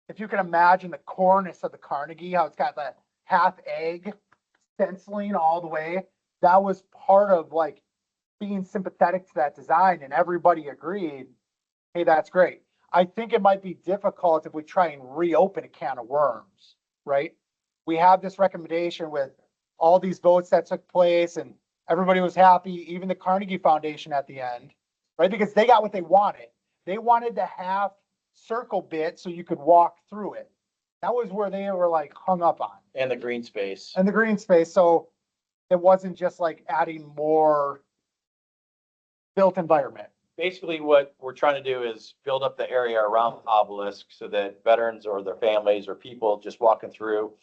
if you can imagine the cornice of the Carnegie, how it's got that half egg stenciling all the way. That was part of like being sympathetic to that design, and everybody agreed, hey, that's great. I think it might be difficult if we try and reopen a can of worms, right? We have this recommendation with all these votes that took place and everybody was happy, even the Carnegie Foundation at the end, right? Because they got what they wanted. They wanted the half circle bit so you could walk through it. That was where they were like hung up on, And the green space. and the green space, so it wasn't just like adding more built environment. Basically, what we're trying to do is build up the area around the obelisk so that veterans or their families or people just walking through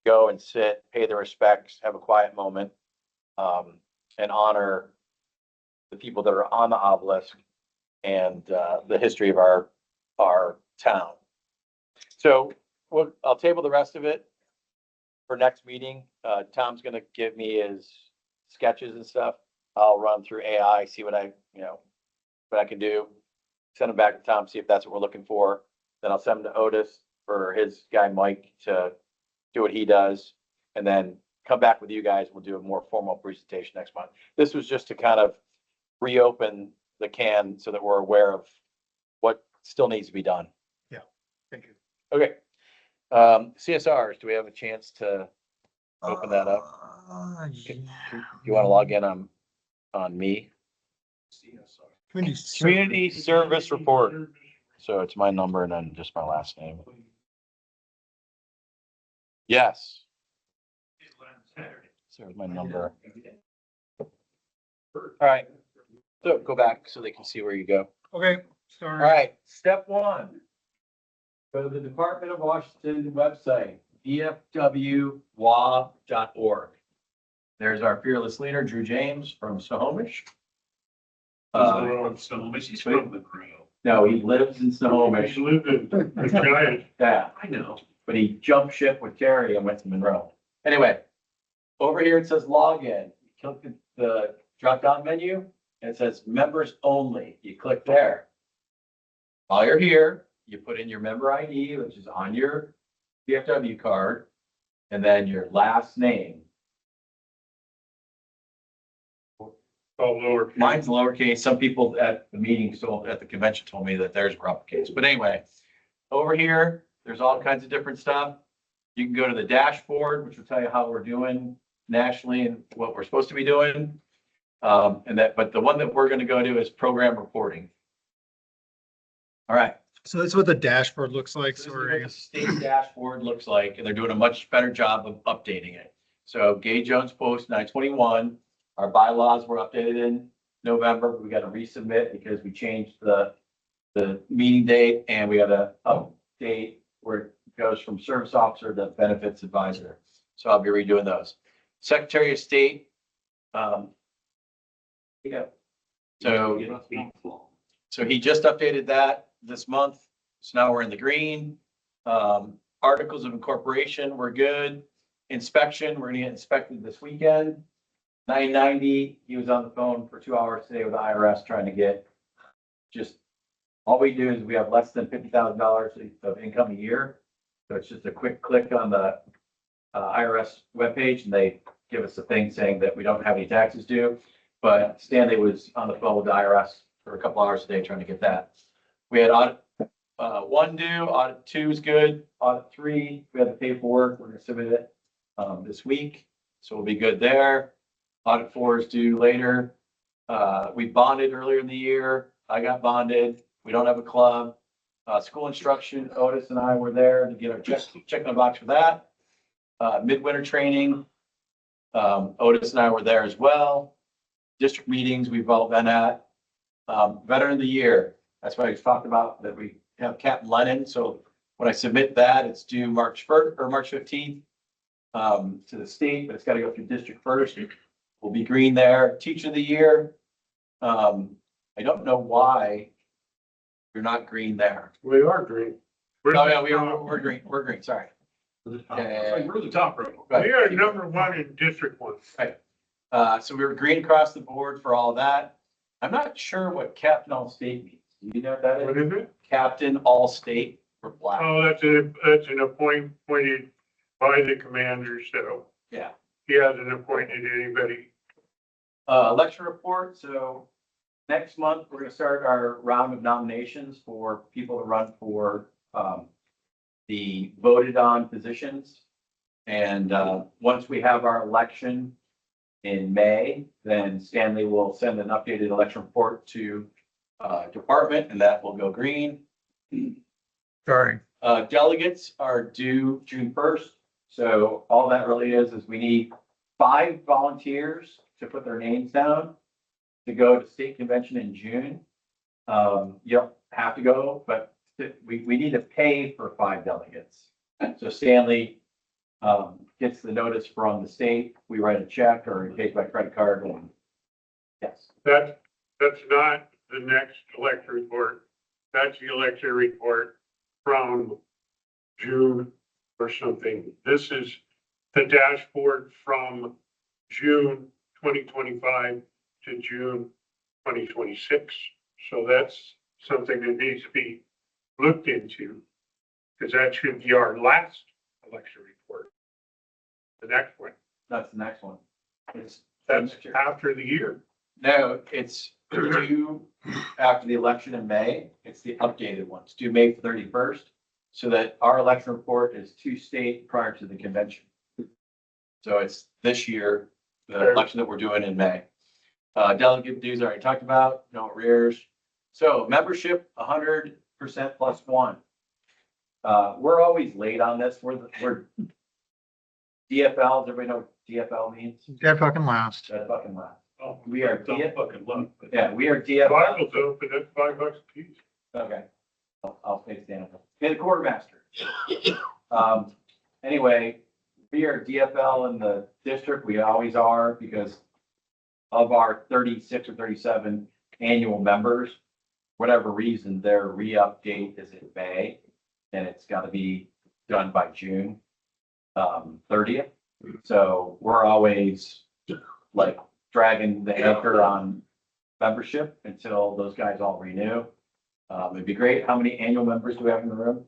go and sit, pay their respects, have a quiet moment, and honor the people that are on the obelisk and the history of our town. So I'll table the rest of it for next meeting. Tom's gonna give me his sketches and stuff. I'll run through AI, see what I can do. Send them back to Tom, see if that's what we're looking for. Then I'll send them to Otis for his guy Mike to do what he does. And then come back with you guys. We'll do a more formal presentation next month. This was just to kind of reopen the can so that we're aware of what still needs to be done. Thank you. Okay. CSRs, do we have a chance to open that up? You want to log in on me? Community service report. So it's my number and then just my last name. Yes. So there's my number. All right. So go back so they can see where you go. Okay, All sorry. right, step one. Go to the Department of Washington website, vfwwa.org. There's our fearless leader, Drew James from Snohomish. He's from the Monroe. No, he lives in Snohomish. He lived in Giant. Yeah, I know. but he jumped ship with Terry and went to Monroe. Anyway, over here it says login. You click the drop-down menu and it says members only. You click there. While you're here, you put in your member ID, which is on your VFW card, and then your last name. All lower. Mine's lowercase. Some people at the meeting, so at the convention told me that theirs were uppercase. But anyway, over here, there's all kinds of different stuff. You can go to the dashboard, which will tell you how we're doing nationally and what we're supposed to be doing. But the one that we're going to go to is program reporting. All right. So that's what the dashboard looks like, This is what the state dashboard looks like, and they're doing a much better job of updating it. So Gay Jones Post 921, our bylaws were updated in November. We got to resubmit because we changed the meeting date, and we got to update where it goes from service officer to benefits advisor. So I'll be redoing those. Secretary of State. Yeah. So he just updated that this month. So now we're in the green. Articles of incorporation, we're good. Inspection, we're gonna get inspected this weekend. 990, he was on the phone for 2 hours today with the IRS trying to get all we do is we have less than $50,000 of income a year. So it's just a quick click on the IRS webpage and they give us a thing saying that we don't have any taxes due. But Stanley was on the phone with the IRS for a couple hours a day trying to get that. We had audit 1 due, audit 2 is good, audit 3, we have the paperwork, we're gonna submit it this week, so we'll be good there. Audit 4 is due later. We bonded earlier in the year, I got bonded, we don't have a club. School instruction, Otis and I were there to get our check in the box for that. Midwinter training, Otis and I were there as well. District meetings, we've all been at. Veteran of the Year, that's what I talked about, that we have Captain Lennon. So when I submit that, it's due March 1st or March 15th to the state, but it's got to go through district first. We'll be green there. Teacher of the Year. I don't know why you're not green there. We are green. Oh, yeah, we're green. We're green. Sorry. We're the top row. We are number 1 in District 1. So we were green across the board for all that. I'm not sure what Captain All State means. Do you know what that What is? is it? Captain All State for black. Oh, that's an appointed by the commander, so Yeah. he hasn't appointed anybody. Election report. So next month, we're gonna start our round of nominations for people to run for the voted on positions. And once we have our election in May, then Stanley will send an updated election report to department and that will go green. Sorry. Delegates are due June first. So all that really is we need 5 volunteers to put their names down to go to state convention in June. You don't have to go, but we need to pay for 5 delegates. So Stanley, gets the notice from the state, we write a check or he pays by credit card and yes. That's not the next election report. That's the election report from June or something. This is the dashboard from June 2025 to June 2026. So that's something that needs to be looked into, because that should be our last election report. The next one, That's the next one. that's after the year. No, it's due after the election in May. It's the updated one. It's due May 31st. So that our election report is to state prior to the convention. So it's this year, the election that we're doing in May. Delegate dues I already talked about, no arrears. So membership, 100% plus one. We're always late on this. We're DFL, does everybody know what DFL means? Dead fucking last. That's fucking last. Oh, We are don't fucking look. Yeah, we are DFL. Bible's open at $5 a piece. Okay. I'll stay standing. Be the quartermaster. Anyway, we are DFL in the district. We always are because of our 36 or 37 annual members. Whatever reason, their re-up date is in May and it's got to be done by June 30th. So we're always like dragging the anchor on membership until those guys all renew. It'd be great. How many annual members do we have in the room?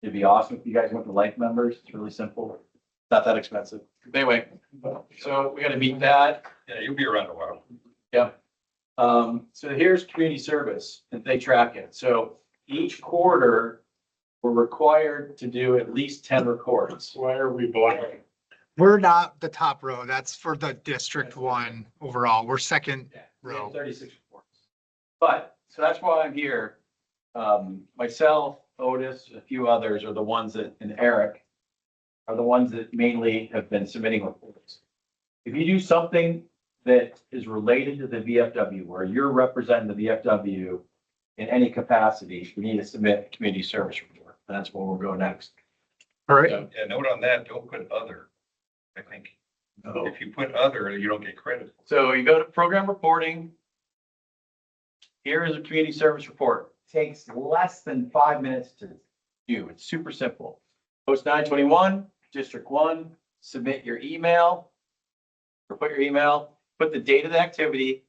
It'd be awesome if you guys went to life members. It's really simple. Not that expensive. Anyway, so we got to meet that. Yeah, you'll be around a while. Yep. So here's community service and they track it. So each quarter, we're required to do at least 10 records. Why are we blind? We're not the top row. That's for the District 1 overall. We're second We have row. 36 reports. But, so that's why I'm here. Myself, Otis, a few others are the ones that, and Eric, are the ones that mainly have been submitting reports. If you do something that is related to the VFW, where you're representing the VFW in any capacity, you need to submit a community service report. That's where we'll go next. All right. So, Yeah, note on that, don't put other. I think if you put other, you don't get credit. So you go to program reporting. Here is a community service report. Takes less than 5 minutes to do. It's super simple. Post 921, District 1, submit your email. Or put your email, put the date of the activity,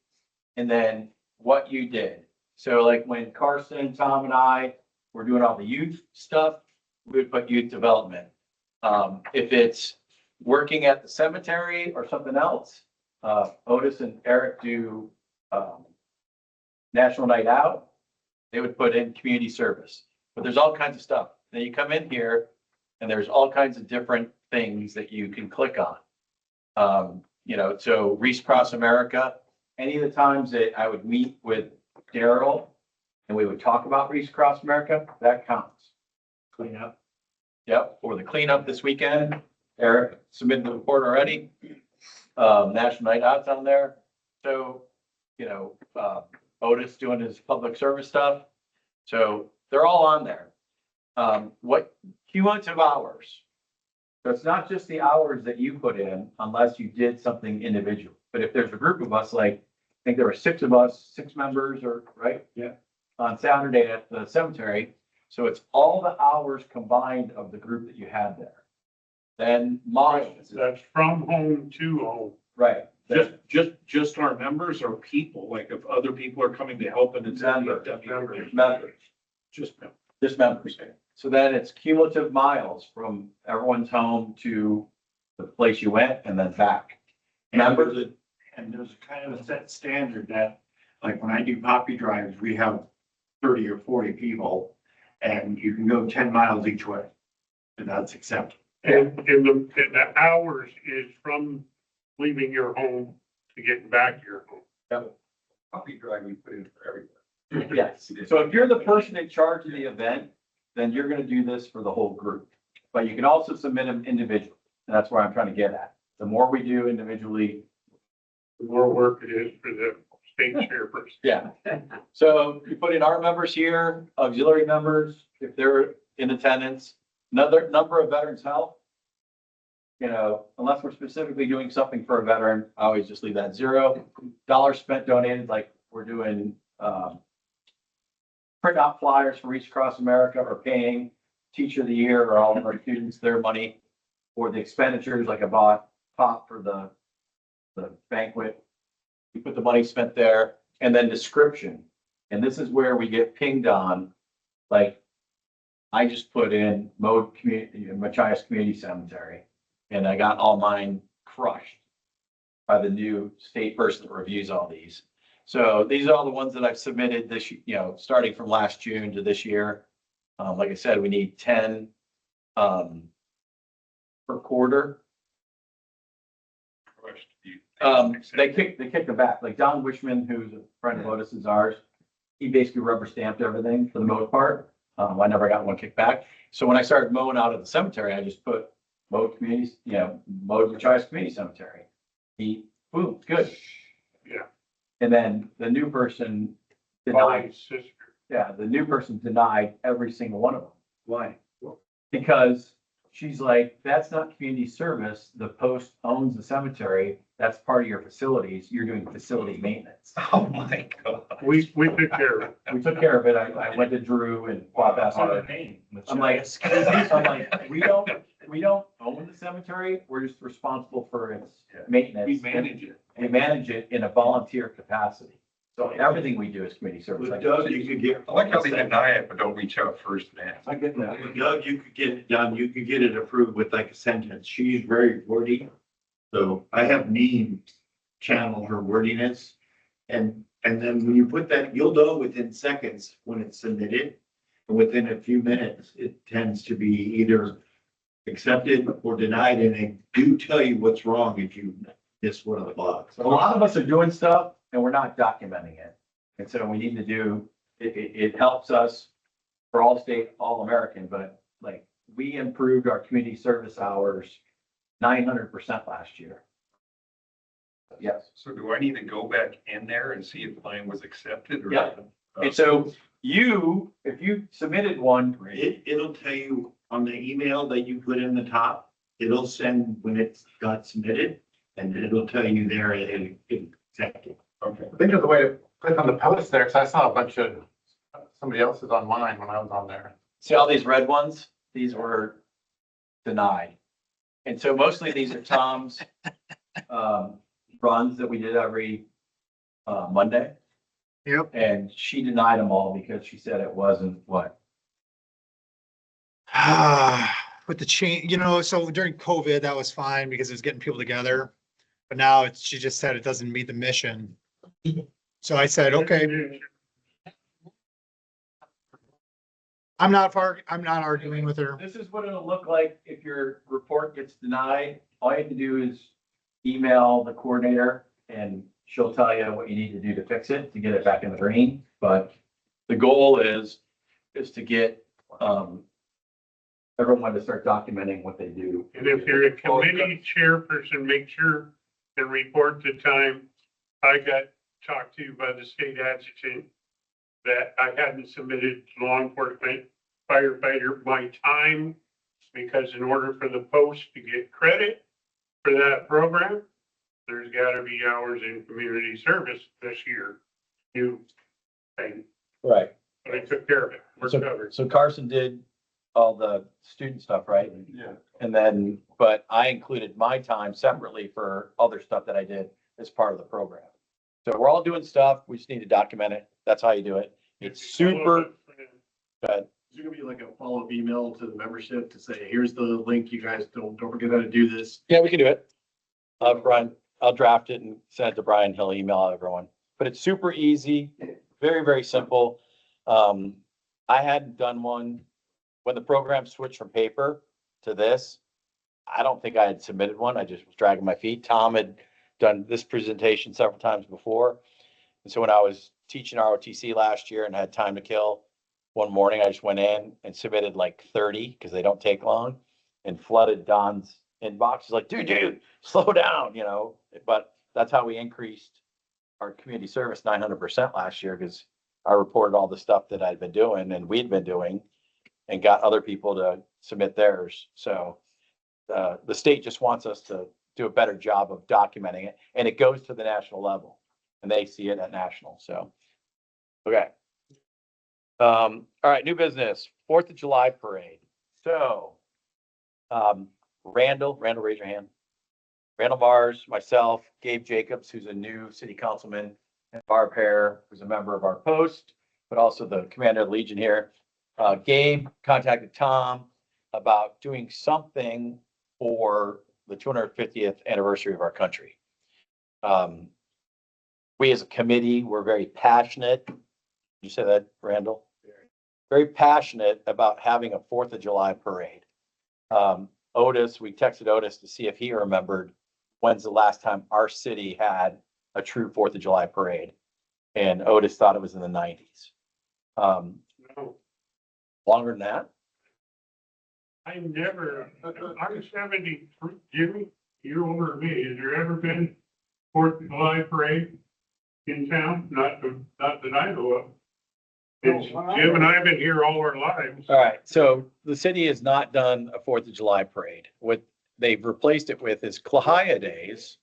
and then what you did. So like when Carson, Tom, and I were doing all the youth stuff, we would put youth development. If it's working at the cemetery or something else, Otis and Eric do National Night Out, they would put in community service. But there's all kinds of stuff. Then you come in here and there's all kinds of different things that you can click on. So Reese Cross America, any of the times that I would meet with Daryl and we would talk about Reese Cross America, that counts. Clean up. Yep, or the cleanup this weekend. Eric submitted the report already. National Night Out's on there. So, Otis doing his public service stuff. So they're all on there. What cumulative hours? So it's not just the hours that you put in unless you did something individual. But if there's a group of us, like, I think there were 6 of us, 6 members or, right? Yeah. On Saturday at the cemetery. So it's all the hours combined of the group that you had there. Then miles, That's from home to home. right? Just our members or people, like if other people are coming to help and it's. Members. VFW. Members, Just members. just members. So then it's cumulative miles from everyone's home to the place you went and then back. Members, And there's kind of a set standard that, like when I do poppy drives, we have 30 or 40 people and you can go 10 miles each way. And that's acceptable. And the hours is from leaving your home to getting back to your home. Puppy drive we put in for everywhere. yes. So if you're the person in charge of the event, then you're gonna do this for the whole group. But you can also submit them individually. And that's where I'm trying to get at. The more we do individually, The more work it is for the state chairperson. yeah. So you put in our members here, auxiliary members, if they're in attendance, another number of veterans help. You know, unless we're specifically doing something for a veteran, I always just leave that $0. Spent donated, like we're doing, print out flyers for Reach Across America or paying Teacher of the Year or all of our students their money for the expenditures, like I bought pop for the banquet. We put the money spent there and then description. And this is where we get pinged on, like, I just put in mode community, Machias Community Cemetery, and I got all mine crushed by the new state person that reviews all these. So these are all the ones that I've submitted this, starting from last June to this year. Like I said, we need 10 per quarter. They kicked them back. Like Don Wishman, who's a friend of Otis's ours, he basically rubber stamped everything for the most part. I never got one kicked back. So when I started mowing out of the cemetery, I just put mowed communities, mowed Machias Community Cemetery. Boom, good. Yeah. And then the new person denied, the new person denied every single one of them. Why? Because she's like, that's not community service. The post owns the cemetery. That's part of your facilities. You're doing facility maintenance. Oh, my God. We took care of it. We took care of it. I went to Drew and Bob asked her. I'm like, we don't own the cemetery. We're just responsible for its maintenance. We manage it. We manage it in a volunteer capacity. So everything we do is community service. With Doug, you could get. I like how they deny it, but don't reach out first and ask. I get that. With Doug, you could get it done, you could get it approved with like a sentence. She's very wordy. So I have me channel her wordiness. And then when you put that, you'll know within seconds when it's submitted. And within a few minutes, it tends to be either accepted or denied, and they do tell you what's wrong if you miss one of the blocks. A lot of us are doing stuff and we're not documenting it. And so we need to do, it helps us for all state, all American, but like we improved our community service hours 900% last year. Yes. So do I need to go back in there and see if mine was accepted or? Yeah. And so if you submitted one, It'll tell you on the email that you put in the top, it'll send when it's got submitted, and it'll tell you there in accepted. Okay. I think there's a way to click on the post there, because I saw a bunch of somebody else's on mine when I was on there. see all these red ones? These were denied. And so mostly these are Tom's runs that we did every Monday. Yep. And she denied them all because she said it wasn't what? With the change, so during COVID, that was fine because it was getting people together. But now she just said it doesn't meet the mission. So I said, okay, I'm not arguing with her. This is what it'll look like if your report gets denied. All you have to do is email the coordinator and she'll tell you what you need to do to fix it, to get it back in the green. But the goal is to get everyone to start documenting what they do. And if you're a committee chairperson, make sure and report the time I got talked to by the state adjutant that I hadn't submitted law enforcement firefighter my time, because in order for the post to get credit for that program, there's gotta be hours in community service this year. New thing, Right. but I took care of it. We're covered. So Carson did all the student stuff, right? Yeah. And then, but I included my time separately for other stuff that I did as part of the program. So we're all doing stuff. We just need to document it. That's how you do it. It's super, good. Is there gonna be like a follow-up email to the membership to say, here's the link, you guys don't forget how to do this? Yeah, we can do it. Brian, I'll draft it and send it to Brian. He'll email everyone. But it's super easy, very, very simple. I hadn't done one when the program switched from paper to this. I don't think I had submitted one. I just was dragging my feet. Tom had done this presentation several times before. And so when I was teaching ROTC last year and had time to kill, one morning, I just went in and submitted like 30 because they don't take long and flooded Don's inbox. He's like, dude, slow down, you know, but that's how we increased our community service 900% last year because I reported all the stuff that I'd been doing and we'd been doing and got other people to submit theirs. So the state just wants us to do a better job of documenting it, and it goes to the national level, and they see it at national. So, okay. All right, new business, 4th of July parade. So, Randall, raise your hand. Randall Mars, myself, Gabe Jacobs, who's a new city councilman, and Barb Hare, who's a member of our post, but also the commander of the Legion here. Gabe contacted Tom about doing something for the 250th anniversary of our country. We as a committee, we're very passionate. Did you say that, Randall? Very passionate about having a 4th of July parade. Otis, we texted Otis to see if he remembered when's the last time our city had a true 4th of July parade. And Otis thought it was in the 90s. No, Longer than that? I never, I'm 70, Jimmy, you're older than me. Has there ever been 4th of July parade in town? Not that I know of. It's, Jim and I have been here all our lives. All right, so the city has not done a 4th of July parade. What they've replaced it with is Klahia Days,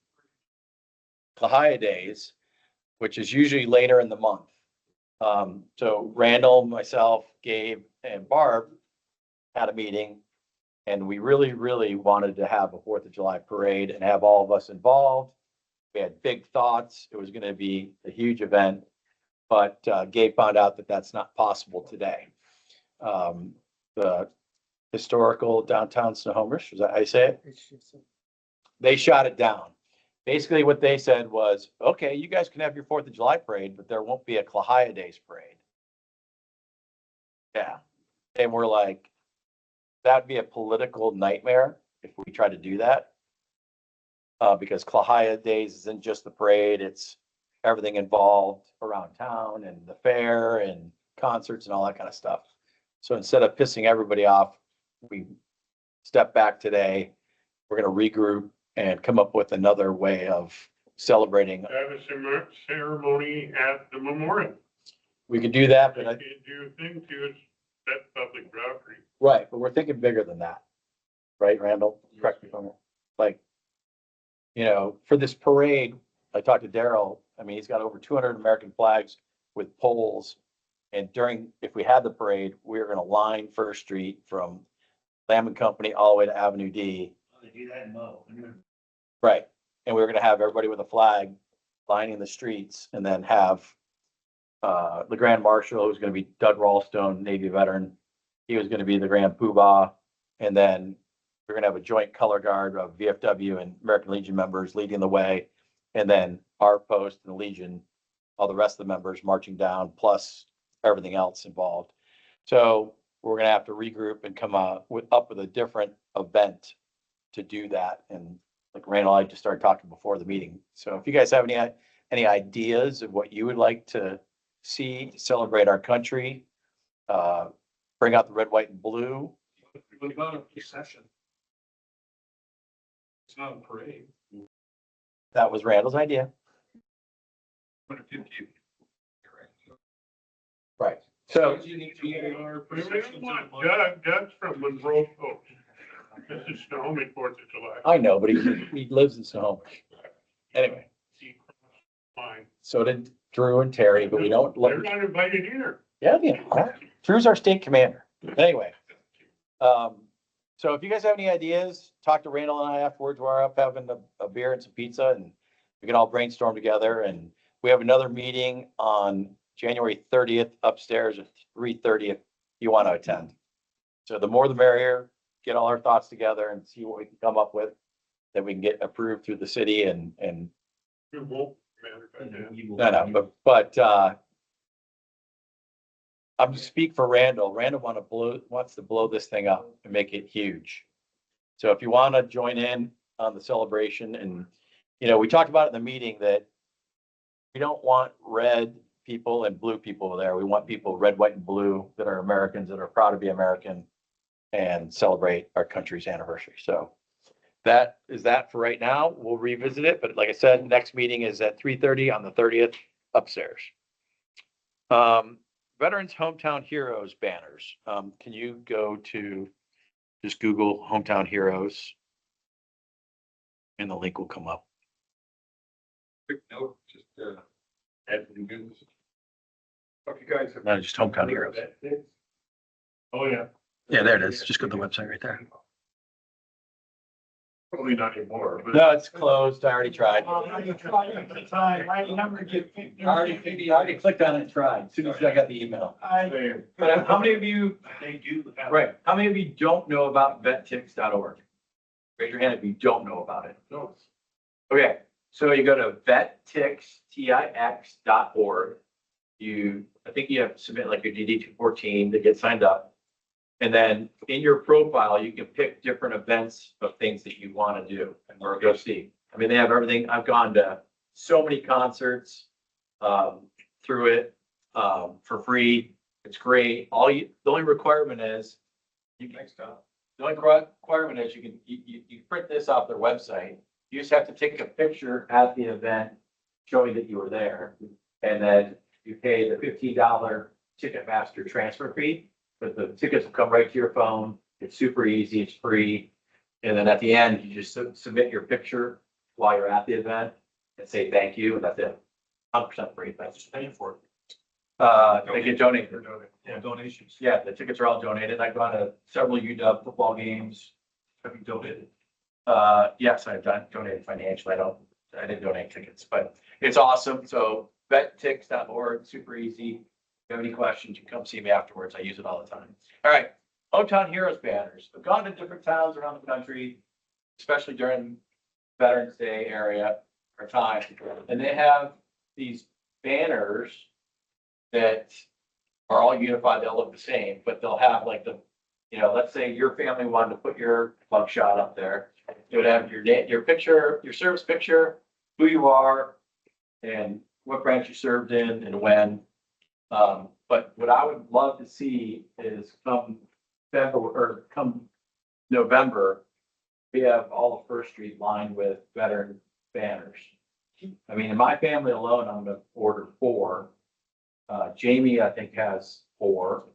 which is usually later in the month. So Randall, myself, Gabe, and Barb had a meeting, and we really, really wanted to have a 4th of July parade and have all of us involved. We had big thoughts. It was going to be a huge event, but Gabe found out that that's not possible today. The historical downtown Snohomish, is that how you say it? They shot it down. Basically, what they said was, okay, you guys can have your 4th of July parade, but there won't be a Klahia Days parade. Yeah. And we're like, that'd be a political nightmare if we try to do that. Because Klahia Days isn't just the parade, it's everything involved around town and the fair and concerts and all that kind of stuff. So instead of pissing everybody off, we step back today. We're going to regroup and come up with another way of celebrating. Have a ceremony at the memorial. We could do that, You but can't do a thing to it. That's public property. right, but we're thinking bigger than that. Right, Randall? Correct me if I'm wrong. Like, you know, for this parade, I talked to Daryl. I mean, he's got over 200 American flags with poles. And if we had the parade, we were going to line First Street from Lamb and Company all the way to Avenue D. They do that in Mo. Right. And we were going to have everybody with a flag lining the streets and then have the Grand Marshal, who's going to be Doug Ralstone, Navy veteran. He was going to be the Grand Poobah. And then we're going to have a joint color guard of VFW and American Legion members leading the way. And then our post and the Legion, all the rest of the members marching down, plus everything else involved. So we're going to have to regroup and come up with a different event to do that. And like Randall, I just started talking before the meeting. So if you guys have any ideas of what you would like to see to celebrate our country, bring out the red, white, and blue. What about a procession? It's not a parade. That was Randall's idea. But if you- Right. So You need to get our We processions don't on want Doug's from Monroe Coast. This is Snohomish 4th of July. I know, but he lives in Snohomish. Anyway, Fine. so did Drew and Terry, but we don't. They're not invited either. Yeah. Drew's our state commander. Anyway. So if you guys have any ideas, talk to Randall and I afterwards. We're up having a beer and some pizza and we can all brainstorm together. And we have another meeting on January 30th upstairs at 3:30 if you want to attend. So the more the merrier, get all our thoughts together and see what we can come up with that we can get approved through the city and It won't matter by then. no, but I'm to speak for Randall. Randall wants to blow this thing up and make it huge. So if you want to join in on the celebration and, you know, we talked about it in the meeting that we don't want red people and blue people there. We want people red, white, and blue that are Americans, that are proud to be American and celebrate our country's anniversary. So that is that for right now. We'll revisit it, but like I said, next meeting is at 3:30 on the 30th upstairs. Veterans Hometown Heroes banners. Can you go to just Google Hometown Heroes? And the link will come up. Quick note, just, add to the news. Hope you guys have. No, just Hometown Heroes. Oh, yeah. Yeah, there it is. Just go to the website right there. Probably not anymore, but. No, it's closed. I already tried. I never get. I already clicked on it and tried as soon as I got the email. But how many of you, They do. have- right, how many of you don't know about vettix.org? Raise your hand if you don't know about it. No. Okay, so you go to vettix.org. I think you have to submit like your DD 214 to get signed up. And then in your profile, you can pick different events of things that you want to do or go see. I mean, they have everything. I've gone to so many concerts through it for free. It's great. The only requirement is you can. The only requirement is you print this off their website. You just have to take a picture at the event showing that you were there. And then you pay the $15 Ticketmaster transfer fee, but the tickets will come right to your phone. It's super easy. It's free. And then at the end, you just submit your picture while you're at the event and say thank you. And that's it. 100% free. That's just paying for it. They get donated. Yeah, donations. Yeah, the tickets are all donated. I've gone to several UW football games. Have you donated? Yes, I've donated financially. I didn't donate tickets, but it's awesome. So vettix.org, super easy. If you have any questions, you can come see me afterwards. I use it all the time. All right. Hometown Heroes banners. I've gone to different towns around the country, especially during Veterans Day area or time. And they have these banners that are all unified. They'll look the same, but they'll have like let's say your family wanted to put your mugshot up there. It would have your name, your picture, your service picture, who you are, and what branch you served in and when. But what I would love to see is come November, we have all of First Street lined with veteran banners. I mean, in my family alone, I'm gonna order 4. Jamie, I think, has 4.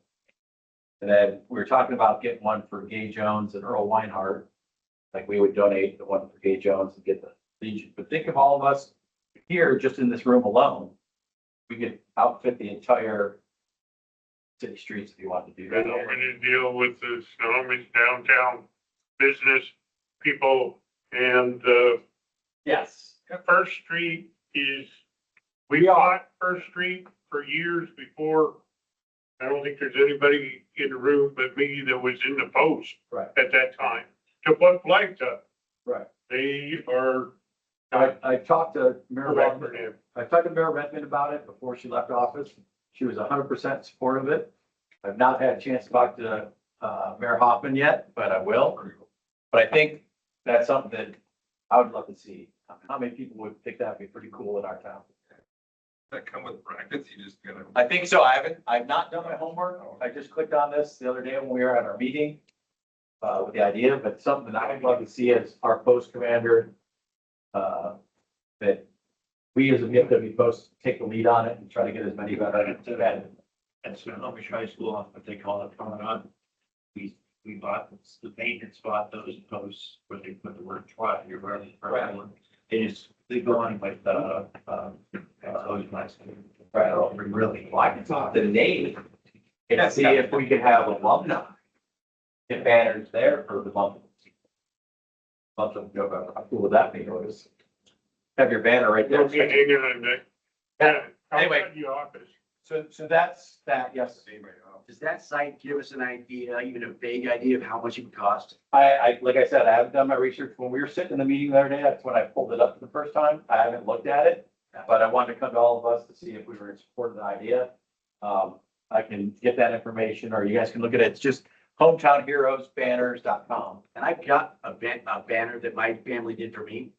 And then we were talking about getting one for Gay Jones and Earl Weinhardt. Like we would donate the one for Gay Jones and get the Legion. But think of all of us here, just in this room alone. We could outfit the entire city streets if you wanted to do And that. we're gonna deal with the Snohomish downtown business people and, Yes. First Street we bought First Street for years before. I don't think there's anybody in the room but me that was in the post Right. at that time to put flags up. Right. They are. I talked to Mayor Correct for Redmond. him. I talked to Mayor Redmond about it before she left office. She was 100% supportive of it. I've not had a chance to talk to Mayor Hoffman yet, but I will. But I think that's something that I would love to see. How many people would think that'd be pretty cool in our town? That come with brackets, you just gotta. I think so. I've not done my homework. I just clicked on this the other day when we were at our meeting with the idea, but something that I would love to see as our post commander, that we as a VFW post take the lead on it and try to get as many veterans to that. At Snohomish High School, what they call it, promenade. We bought, the maintenance bought those posts where they put the word try, you're right. They go on like, always nice. Right. Really. Well, I can talk to Nate and see if we could have alumni get banners there for the month of November. How cool would that be? Notice. Have your banner right there. They'll be hanging on that. Yeah. Anyway. Outside the office. So that's that, yes. Does that site give us an idea, even a vague idea of how much it would cost? Like I said, I haven't done my research. When we were sitting in the meeting the other day, that's when I pulled it up for the first time. I haven't looked at it, but I wanted to come to all of us to see if we were in support of the idea. I can get that information, or you guys can look at it. It's just hometownheroesbanners.com. And I've got a banner that my family did for me.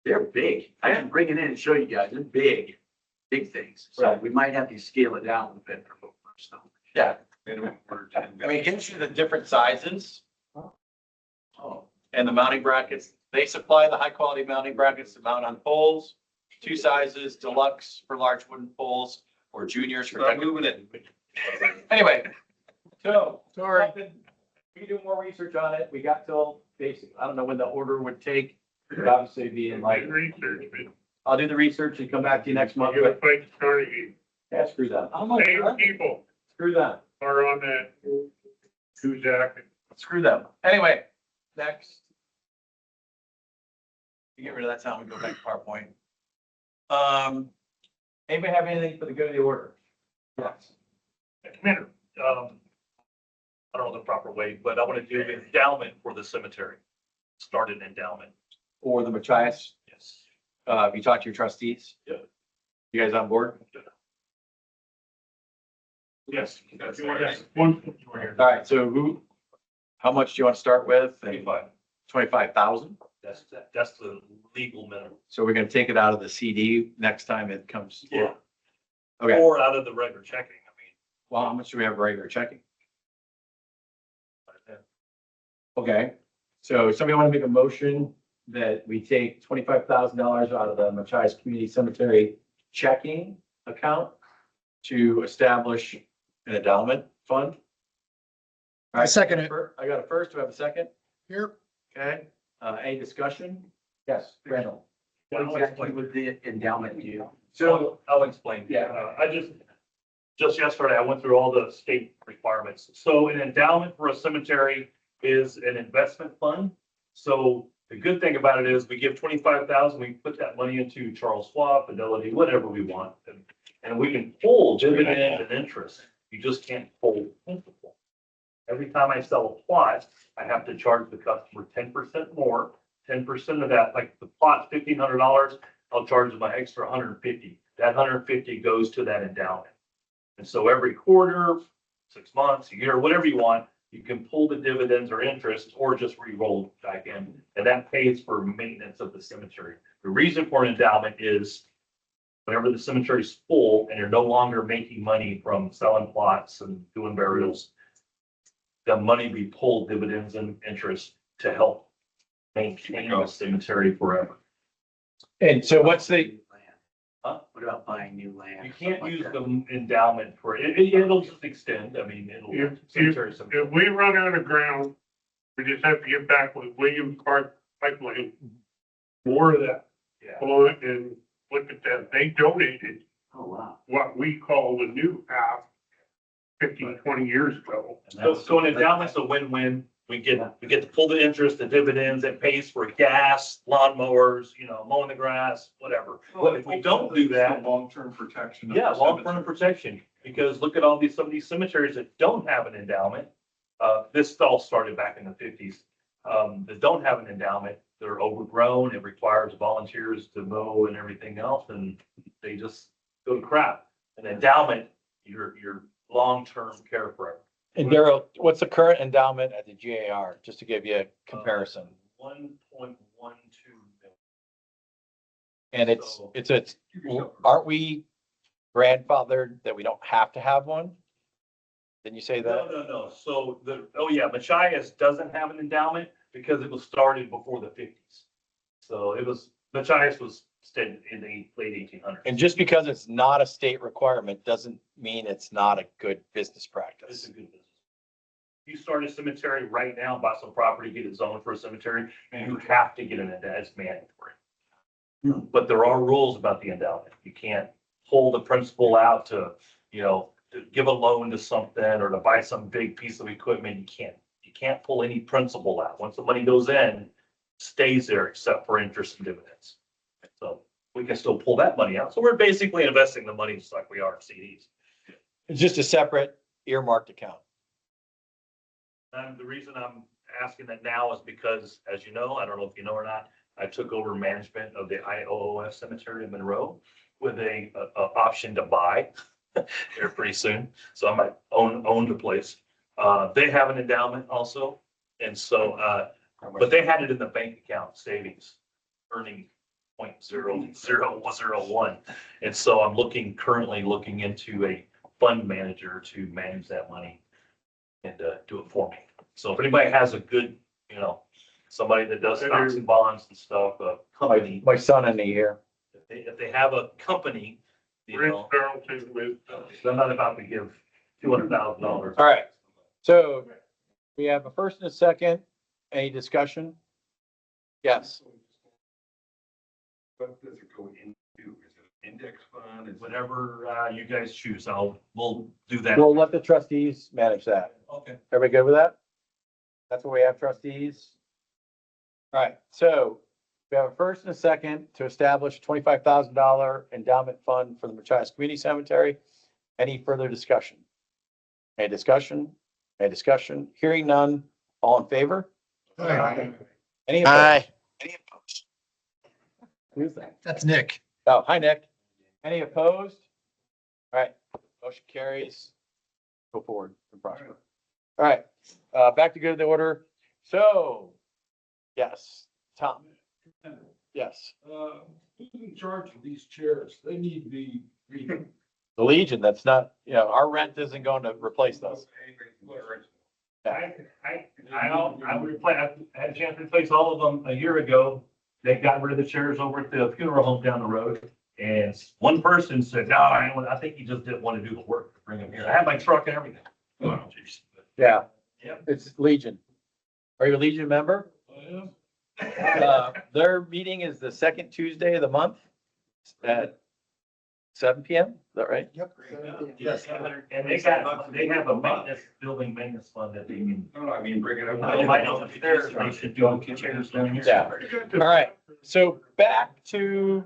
They're big. I can bring it in and show you guys. They're big. big things. So we might have to scale it down a bit for both first. Yeah, Minimum order 10. I mean, it gives you the different sizes. Oh, And the mounting brackets, they supply the high quality mounting brackets to mount on poles. Two sizes, deluxe for large wooden poles or juniors for. Start moving it. Anyway, so. Sorry. We can do more research on it. We got till basic, I don't know when the order would take. It would obviously be in like, Research, man. I'll do the research and come back to you next month. You're gonna But fight the Carnegie. yeah, screw that. Same people Screw that. are on that. Kuzak. Screw them. Anyway, next. You get rid of that sound, we go back to PowerPoint. Anybody have anything for the good of the order? Yes. Commander, I don't know the proper way, but I want to do an endowment for the cemetery. Start an endowment. Or the Machias, Yes. have you talked to your trustees? Yeah. You guys on board? Yes. That's Yes. One, All right, so how much do you want to start with? 25. 25,000? That's the legal minimum. So we're gonna take it out of the CD next time it comes. Yeah. Okay, Or out of the regular checking, well, how much do we have regular checking? I mean. Okay, so somebody want to make a motion that we take $25,000 out of the Machias Community Cemetery checking account to establish an endowment fund? All right, second it. I got a first, do I have a second? Here, Okay, any discussion? Yes, Randall. what exactly would the endowment do? So I'll explain. Yeah. I just yesterday, I went through all the state requirements. So an endowment for a cemetery is an investment fund. So the good thing about it is we give 25,000, we put that money into Charles Schwab, Fidelity, whatever we want. And we can pull dividend and interest. You just can't pull principal. Every time I sell a plot, I have to charge the customer 10% more. 10% of that, like the plot's $1,500, I'll charge them an extra 150. That 150 goes to that endowment. And so every quarter, 6 months, a year, whatever you want, you can pull the dividends or interest or just re-roll back in. And that pays for maintenance of the cemetery. The reason for an endowment is whenever the cemetery is full and you're no longer making money from selling plots and doing burials, the money be pulled dividends and interest to help maintain the cemetery forever. And so what's the, Huh? What about buying new land? You can't Like use that? the endowment for it. It'll just extend. I mean, it'll. cemetery. if we run out of ground, we just have to get back with William Clark Pipeline. More of that, Yeah. pull it and look at that. They donated Oh, wow. what we call the new half 15, 20 years ago. So an endowment's a win-win. We get to pull the interest, the dividends, it pays for gas, lawnmowers, mowing the grass, whatever. But if we don't do that, Long-term protection. of yeah, the long-term cemetery. protection, because look at some of these cemeteries that don't have an endowment. This all started back in the 50s. That don't have an endowment, they're overgrown, it requires volunteers to mow and everything else, and they just go to crap. An endowment, your long-term care forever. and Daryl, what's the current endowment at the GAR, just to give you a comparison? 1.12 million. And aren't we grandfathered that we don't have to have one? Didn't you say that? No. So Machias doesn't have an endowment because it was started before the 50s. So Machias was started in the late 1800s. And just because it's not a state requirement doesn't mean it's not a good business It's practice. a good business. You start a cemetery right now, buy some property, get it zoned for a cemetery, you have to get an endowment, it's mandatory. But there are rules about the endowment. You can't pull the principal out to give a loan to something or to buy some big piece of equipment. You can't pull any principal out. Once the money goes in, it stays there except for interest and dividends. So we can still pull that money out. So we're basically investing the money just like we are in CDs. It's just a separate earmarked account. And the reason I'm asking that now is because, as you know, I don't know if you know or not, I took over management of the IOOF Cemetery in Monroe with a option to buy here pretty soon. So I might own the place. They have an endowment also. And so, but they had it in the bank account savings, earning 0.00001. And so I'm currently looking into a fund manager to manage that money and do it for me. So if anybody has a good, somebody that does stocks and bonds and stuff, a company, My son in a year. if they have a company, Rich Carlton with, I'm not about to give $200,000. All right. So we have a first and a second. Any discussion? Yes. What does it go into? Is it an index fund? Is it? Whatever you guys choose, we'll do that. We'll let the trustees manage that. Okay. Everybody good with that? That's what we have, trustees. All right, so we have a first and a second to establish $25,000 endowment fund for the Machias Community Cemetery. Any further discussion? Any discussion? Any discussion? Hearing none. All in favor? Any opposed? Any opposed? Who's that? That's Nick. Oh, hi, Nick. Any opposed? All right, motion carries. Go forward and prosper. All right, back to good of the order. So, yes, Tom. Yes, Who's in charge of these chairs? They need to be. the Legion, that's not, our rent isn't going to replace those. I had a chance to replace all of them a year ago. They got rid of the chairs over at the funeral home down the road. And one person said, no, I think he just didn't want to do the work to bring them here. I had my truck and everything. Oh, geez. Yeah. Yep. It's Legion. Are you a Legion member? Their meeting is the second Tuesday of the month at 7 PM. Is that right? Yep. Yes. And they have a building maintenance fund that they can. No, I mean, bring it up. They should do chairs down here. Yeah. All right. So back to,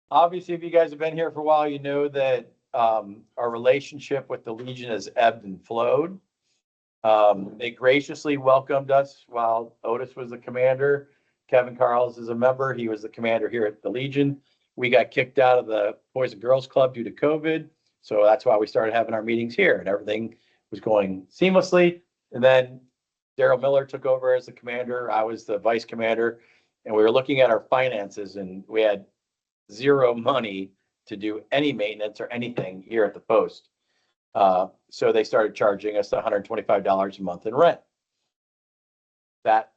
obviously, if you guys have been here for a while, you know that our relationship with the Legion has ebbed and flowed. They graciously welcomed us while Otis was the commander. Kevin Carls is a member. He was the commander here at the Legion. We got kicked out of the Boys and Girls Club due to COVID. So that's why we started having our meetings here and everything was going seamlessly. And then Daryl Miller took over as the commander. I was the vice commander and we were looking at our finances and we had zero money to do any maintenance or anything here at the post. So they started charging us $125 a month in rent. That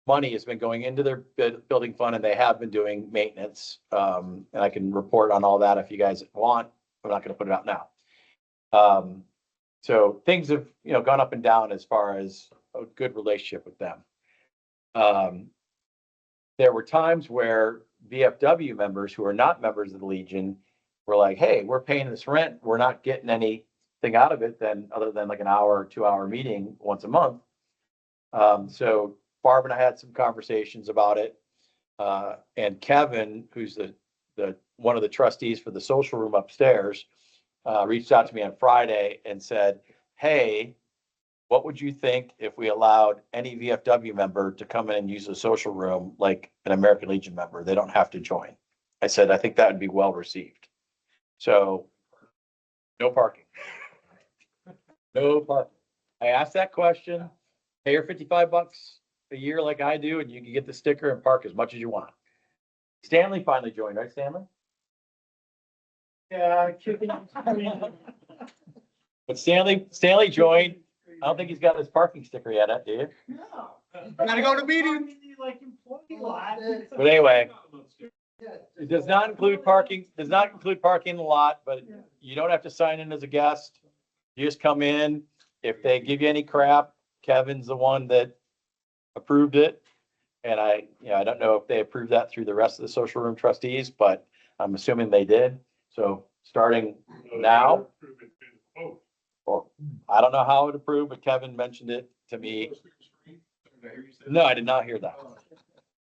money has been going into their building fund and they have been doing maintenance. And I can report on all that if you guys want. I'm not going to put it out now. So things have, gone up and down as far as a good relationship with them. There were times where VFW members who are not members of the Legion were like, hey, we're paying this rent. We're not getting anything out of it other than like an hour or 2 hour meeting once a month. So Barb and I had some conversations about it. And Kevin, who's the one of the trustees for the social room upstairs, reached out to me on Friday and said, hey, what would you think if we allowed any VFW member to come in and use the social room like an American Legion member? They don't have to join. I said, I think that would be well received. So no parking. No parking. I asked that question, pay your $55 a year like I do, and you can get the sticker and park as much as you want. Stanley finally joined, right, Stanley? Yeah. But Stanley joined. I don't think he's got his parking sticker yet, do you? No. Gotta go to meetings. Like employee lot. But anyway, it does not include parking in the lot, but you don't have to sign in as a guest. You just come in. If they give you any crap, Kevin's the one that approved it. And I don't know if they approved that through the rest of the social room trustees, but I'm assuming they did. So starting now, or I don't know how it approved, but Kevin mentioned it to me. No, I did not hear that.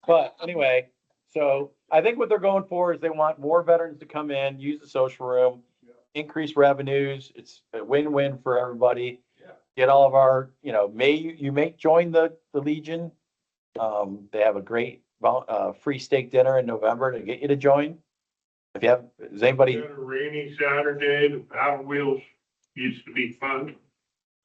But anyway, so I think what they're going for is they want more veterans to come in, use the social room, increase revenues. It's a win-win for everybody. Get all of our, you may join the Legion. They have a great free steak dinner in November to get you to join. If you have, is anybody? On a rainy Saturday, the paddle wheels used to be fun.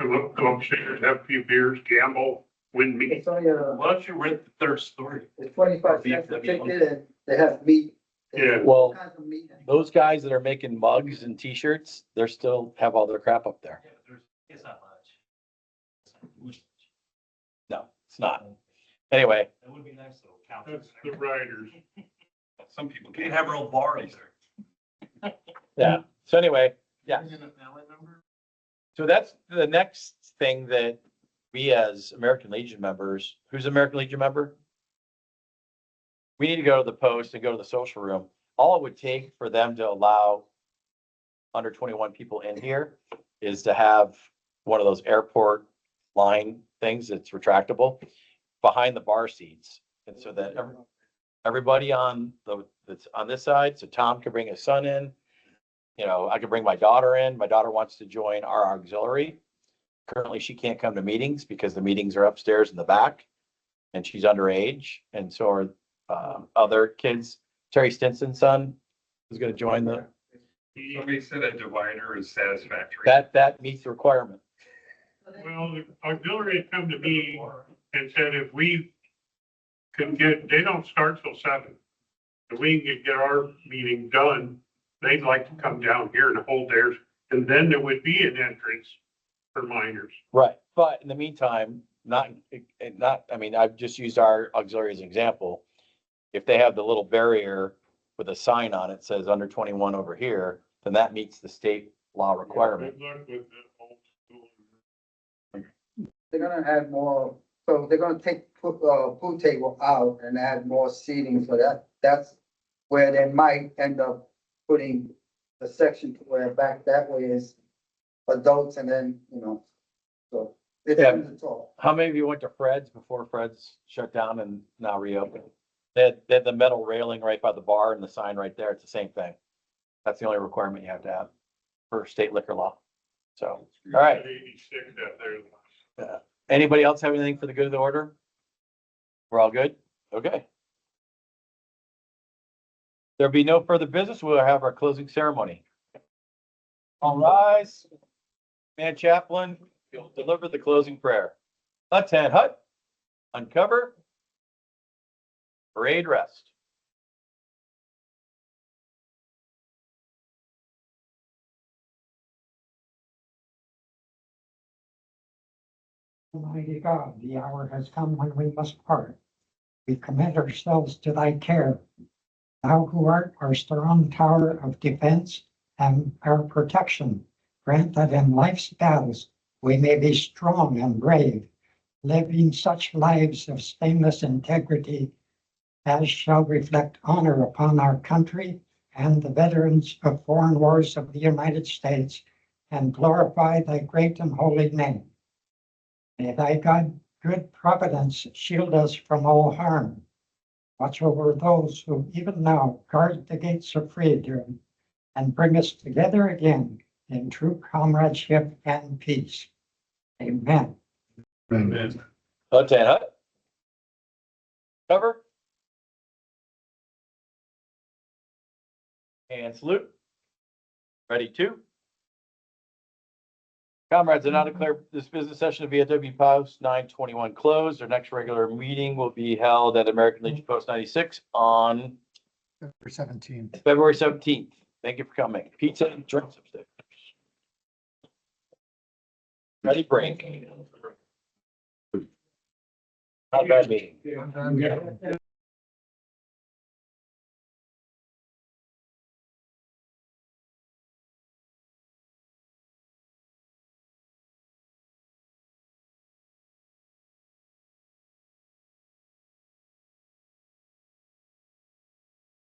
Come upstairs, have a few beers, gamble. when me, It's only Why don't you rent the third story? it's 25 cents a ticket and they have meat. Yeah. Well, All kinds of meat. those guys that are making mugs and t-shirts, they're still have all their crap up there. It's not much. No, it's not. Anyway, That would be nice though. that's the riders. Some people We can't can have our own bar up there. yeah. So anyway, yeah. So that's the next thing that we as American Legion members, who's an American Legion member? We need to go to the post and go to the social room. All it would take for them to allow under 21 people in here is to have one of those airport line things that's retractable behind the bar seats. And so that everybody that's on this side, so Tom can bring his son in. You know, I could bring my daughter in. My daughter wants to join our auxiliary. Currently, she can't come to meetings because the meetings are upstairs in the back and she's underage. And so are other kids. Terry Stinson's son is going to join the, Somebody said a divider is satisfactory. that meets the requirement. Well, the auxiliary had come to me and said if we could get, they don't start till 7. If we can get our meeting done, they'd like to come down here and hold theirs, and then there would be an entrance for minors. Right. But in the meantime, I mean, I've just used our auxiliary as an example. If they have the little barrier with a sign on it says under 21 over here, then that meets the state law requirement. Good luck with the old school. They're gonna add more, so they're gonna take pool table out and add more seating, so that's where they might end up putting the section to where back that way is adults and then, so. Yeah. It's all. How many of you went to Fred's before Fred's shut down and now reopened? They had the metal railing right by the bar and the sign right there. It's the same thing. That's the only requirement you have to have for state liquor law. So, all right. 86 out there. Anybody else have anything for the good of the order? We're all good? Okay. There'll be no further business. We'll have our closing ceremony. All rise. Man chaplain, you'll deliver the closing prayer. Attend hut, uncover, parade rest. Almighty God, the hour has come when we must part. We commit ourselves to thy care. Thou who art our strong tower of defense and our protection, grant that in life's battles we may be strong and brave, living such lives of stainless integrity as shall reflect honor upon our country and the veterans of foreign wars of the United States and glorify thy great and holy name. May thy God, good providence shield us from all harm. Watch over those who even now guard the gates of freedom and bring us together again in true comradeship and peace. Amen. Amen. Attend hut. Cover. And salute. Ready to. Comrades, I now declare this business session of VFW Post 921 closed. Our next regular meeting will be held at American Legion Post 96 on February 17th. Thank you for coming. Pizza and drinks upstairs. Ready, break. Not a bad meeting.